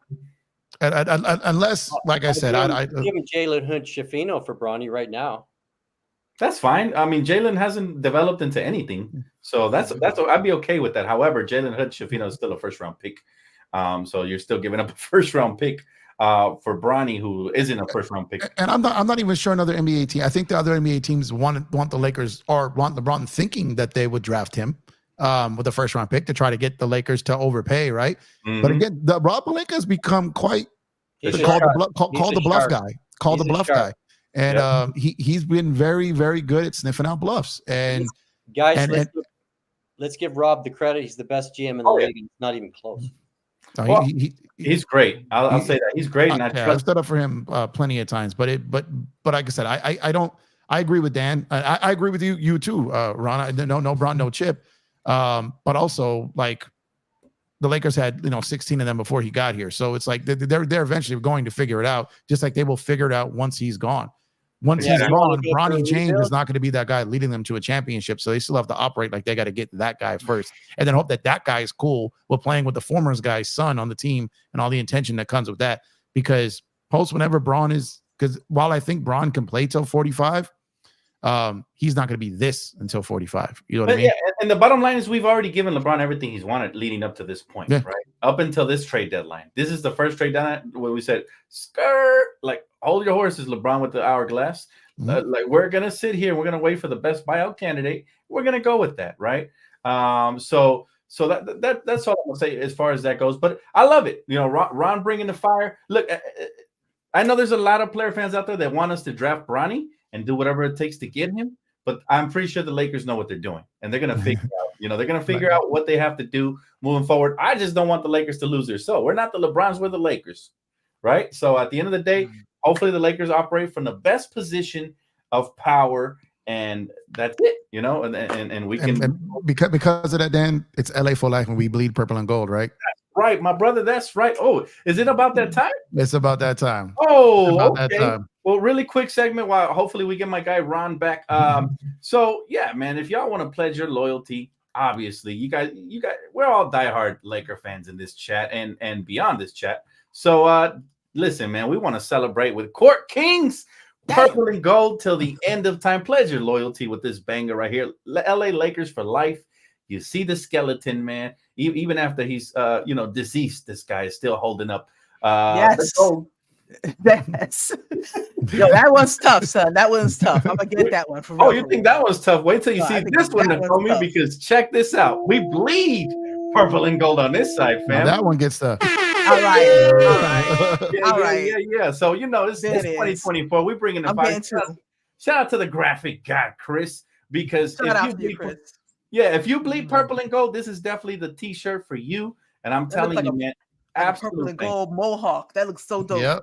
unless, like I said, I
give him Jalen Hood-Schifino for Bronny right now.
That's fine. I mean, Jalen hasn't developed into anything, so that's I'd be okay with that. However, Jalen Hood-Schifino is still a first round pick, so you're still giving up a first round pick for Bronny, who isn't a first round pick.
And I'm not even sure another NBA team. I think the other NBA teams want the Lakers or want LeBron thinking that they would draft him with the first round pick to try to get the Lakers to overpay, right? Mm-hmm. But again, Rob Pelinka has become quite called the bluff guy. And he's been very, very good at sniffing out bluffs. And
guys, let's give Rob the credit. He's the best GM in the league. It's not even close.
Well, he's great. I'll say that he's great. And
I've stood up for him plenty of times. But like I said, I agree with Dan. I agree with you too, Ron. No Bron, no Chip. But also, like, the Lakers had 16 of them before he got here. So it's like they're eventually going to figure it out, just like they will figure it out once he's gone. Once he's gone, Bronny James is not going to be that guy leading them to a championship. So they still have to operate like they got to get that guy first, and then hope that guy is cool with playing with the former guy's son on the team and all the intention that comes with that. Because whenever Bron is, because while I think Bron can play till 45, he's not going to be this until 45. You know what I mean?
Yeah, and the bottom line is we've already given LeBron everything he's wanted leading up to this point, right? Up until this trade deadline. This is the first trade deadline where we said, skirt, like, hold your horses, LeBron, with the hourglass. Mm-hmm. Like, we're going to sit here. We're going to wait for the best buyout candidate. We're going to go with that, right? So that's all I'm going to say as far as that goes. But I love it. Ron bringing the fire. Look, I know there's a lot of player fans out there that want us to draft Bronny and do whatever it takes to get him. But I'm pretty sure the Lakers know what they're doing, and they're going to figure out. They're going to figure out what they have to do moving forward. I just don't want the Lakers to lose their soul. We're not the LeBrons, we're the Lakers, right? So at the end of the day, hopefully the Lakers operate from the best position of power, and that's it. And we can
because of that, Dan. It's LA for life, and we bleed purple and gold, right?
That's right, my brother. That's right. Oh, is it about that time?
It's about that time.
Oh, okay. That time. Well, really quick segment while hopefully we get my guy Ron back. So yeah, man, if y'all want to pledge your loyalty, obviously you guys, we're all diehard Laker fans in this chat and beyond this chat. So listen, man, we want to celebrate with Court Kings, purple and gold till the end of time. Pledge your loyalty with this banger right here. LA Lakers for life. You see the skeleton, man. Even after he's deceased, this guy is still holding up.
Yes. Yes. Yo, that one's tough, son. That one's tough. I'm gonna get that one for real.
Oh, you think that one's tough? Wait till you see this one, homie, because check this out. We bleed purple and gold on this side,
Now
fam.
that one gets the.
All right.
Yeah,
All
yeah,
right.
yeah. So it's
There it is.
2024. We're bringing the
I'm
vibe.
getting two.
Shout out to the graphic god, Chris, because
Shout out to you, Chris.
if you bleed purple and gold, this is definitely the T-shirt for you. And I'm
That looks
telling
like
you,
a-
man,
Like a
absolutely.
purple and gold mohawk. That looks so dope.
Yep.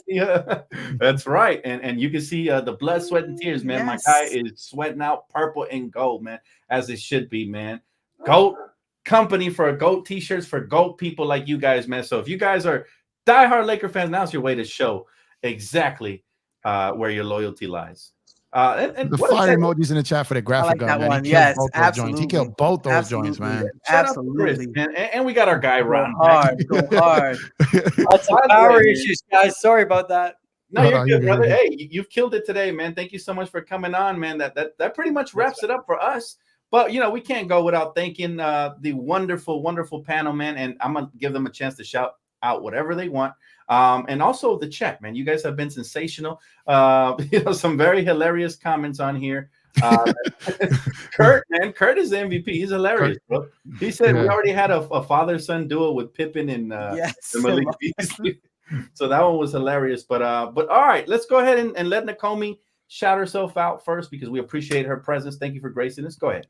Yeah, that's right. And you can see the blood, sweat, and tears, man.
Yes.
My guy is sweating out purple and gold, man, as it should be, man. Goat company for goat t-shirts for goat people like you guys, man. So if you guys are diehard Laker fans, now's your way to show exactly where your loyalty lies. And
The
what is
fire
that?
emojis in the chat for the
I
graphic
like
gun,
that
man.
one.
He killed
Yes,
both those joints. He
absolutely.
killed both those joints, man.
Shout out to Chris,
Absolutely.
man. And we got our guy
Go
Ron.
hard. Go hard.
That's some power issues, guys. Sorry about that.
No, you're
Oh,
good,
you're
brother.
good.
Hey, you've killed it today, man. Thank you so much for coming on, man. That pretty much wraps it up for us. But we can't go without thanking the wonderful, wonderful panel, man. And I'm gonna give them a chance to shout out whatever they want. And also the chat, man. You guys have been sensational. Some very hilarious comments on here. Kurt, man, Kurt is the MVP. He's hilarious, bro. He said we already had a father-son duo with Pippen and Malik Beasley. So that one was hilarious. But all right, let's go ahead and let Nakomi shout herself out first because we appreciate her presence. Thank you for gracing us. Go ahead.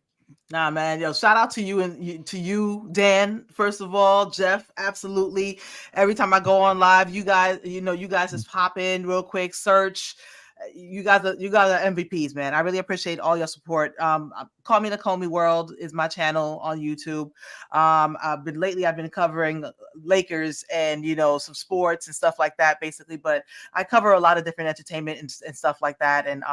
Nah, man, shout out to you and to you, Dan. First of all, Jeff, absolutely. Every time I go on live, you guys just pop in real quick, search. You guys are MVPs, man. I really appreciate all your support. Call Me Nakomi World is my channel on YouTube. I've been covering Lakers and some sports and stuff like that, basically. But I cover a lot of different entertainment and stuff like that, and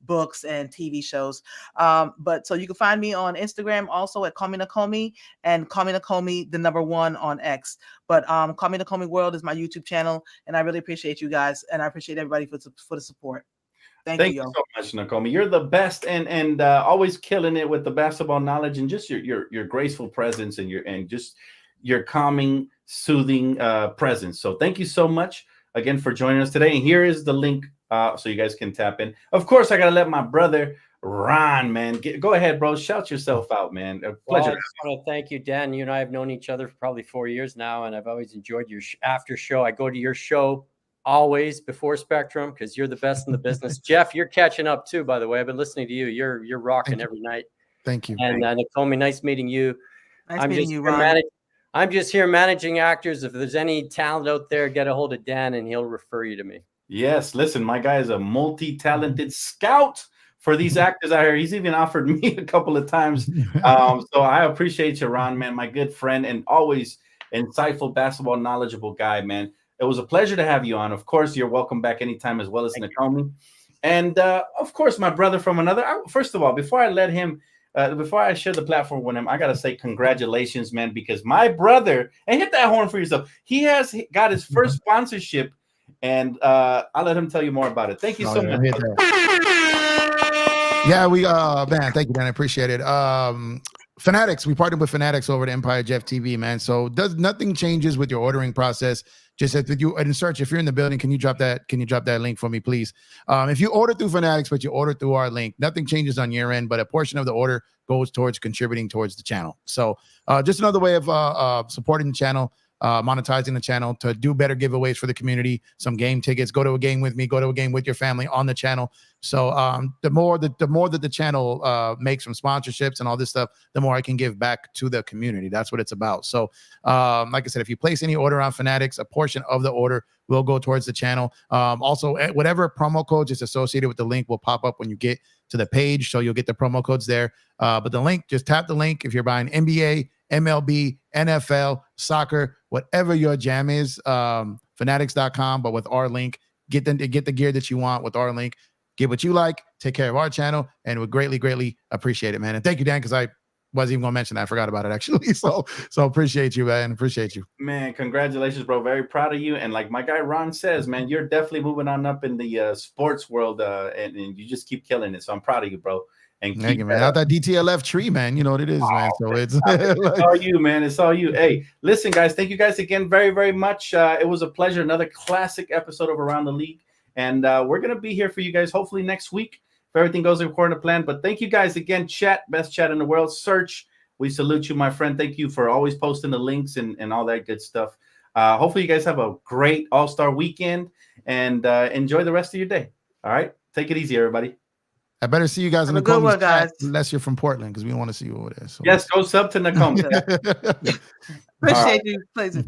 books and TV shows. But so you can find me on Instagram also at Call Me Nakomi and Call Me Nakomi #1 on X. But Call Me Nakomi World is my YouTube channel, and I really appreciate you guys, and I appreciate everybody for the support. Thank you so
much, Nakomi. You're the best, and always killing it with the basketball knowledge and just your graceful presence and just your calming, soothing presence. So thank you so much again for joining us today. And here is the link so you guys can tap in. Of course, I gotta let my brother Ron, man, go ahead, bro. Shout yourself out, man. A pleasure.
I just want to thank you, Dan. You and I have known each other for probably 4 years now, and I've always enjoyed your after show. I go to your show always before Spectrum because you're the best in the business. Jeff, you're catching up too, by the way. I've been listening to you. You're rocking every night.
Thank you.
And Nakomi, nice meeting you.
Nice meeting you, Ron.
I'm just here managing actors. If there's any talent out there, get a hold of Dan and he'll refer you to me.
Yes, listen, my guy is a multi-talented scout for these actors out here. He's even offered me a couple of times. So I appreciate you, Ron, man, my good friend and always insightful basketball knowledgeable guy, man. It was a pleasure to have you on. Of course, you're welcome back anytime as well as Nakomi. And of course, my brother from another. First of all, before I let him, before I share the platform with him, I got to say congratulations, man, because my brother, and hit that horn for yourself, he has got his first sponsorship. And I'll let him tell you more about it. Thank you so much.
Yeah, man, thank you, man. I appreciate it. Fanatics, we partnered with Fanatics over at Empire Jeff TV, man. So nothing changes with your ordering process. Just if you in search, if you're in the building, can you drop that link for me, please? If you order through Fanatics, but you order through our link, nothing changes on your end, but a portion of the order goes towards contributing towards the channel. So just another way of supporting the channel. Monetizing the channel to do better giveaways for the community, some game tickets, go to a game with me, go to a game with your family on the channel. So the more that the channel makes from sponsorships and all this stuff, the more I can give back to the community. That's what it's about. So like I said, if you place any order on Fanatics, a portion of the order will go towards the channel. Also, whatever promo code is associated with the link will pop up when you get to the page. So you'll get the promo codes there. But the link, just tap the link if you're buying NBA, MLB, NFL, soccer, whatever your jam is, fanatics.com. But with our link, get the gear that you want with our link. Get what you like, take care of our channel, and we greatly appreciate it, man. And thank you, Dan, because I wasn't even going to mention that. I forgot about it, actually. So appreciate you, man. Appreciate you.
Man, congratulations, bro. Very proud of you. And like my guy Ron says, man, you're definitely moving on up in the sports world, and you just keep killing it. So I'm proud of you, bro. And
thank you, man. Out that DTLF tree, man. You know what it is, man. So it's
all you, man. It's all you. Hey, listen, guys. Thank you guys again very, very much. It was a pleasure. Another classic episode of Around the League. And we're going to be here for you guys hopefully next week if everything goes according to plan. But thank you guys again. Chat, best chat in the world. Search, We salute you, my friend. Thank you for always posting the links and all that good stuff. Hopefully you guys have a great All-Star weekend and enjoy the rest of your day. All right. Take it easy, everybody.
I better see you guys in
Have
the
a good one,
chat,
guys.
unless you're from Portland, because we want to see you over there. So.
Yes, go sub to Nakomi.
Appreciate you, please. Thank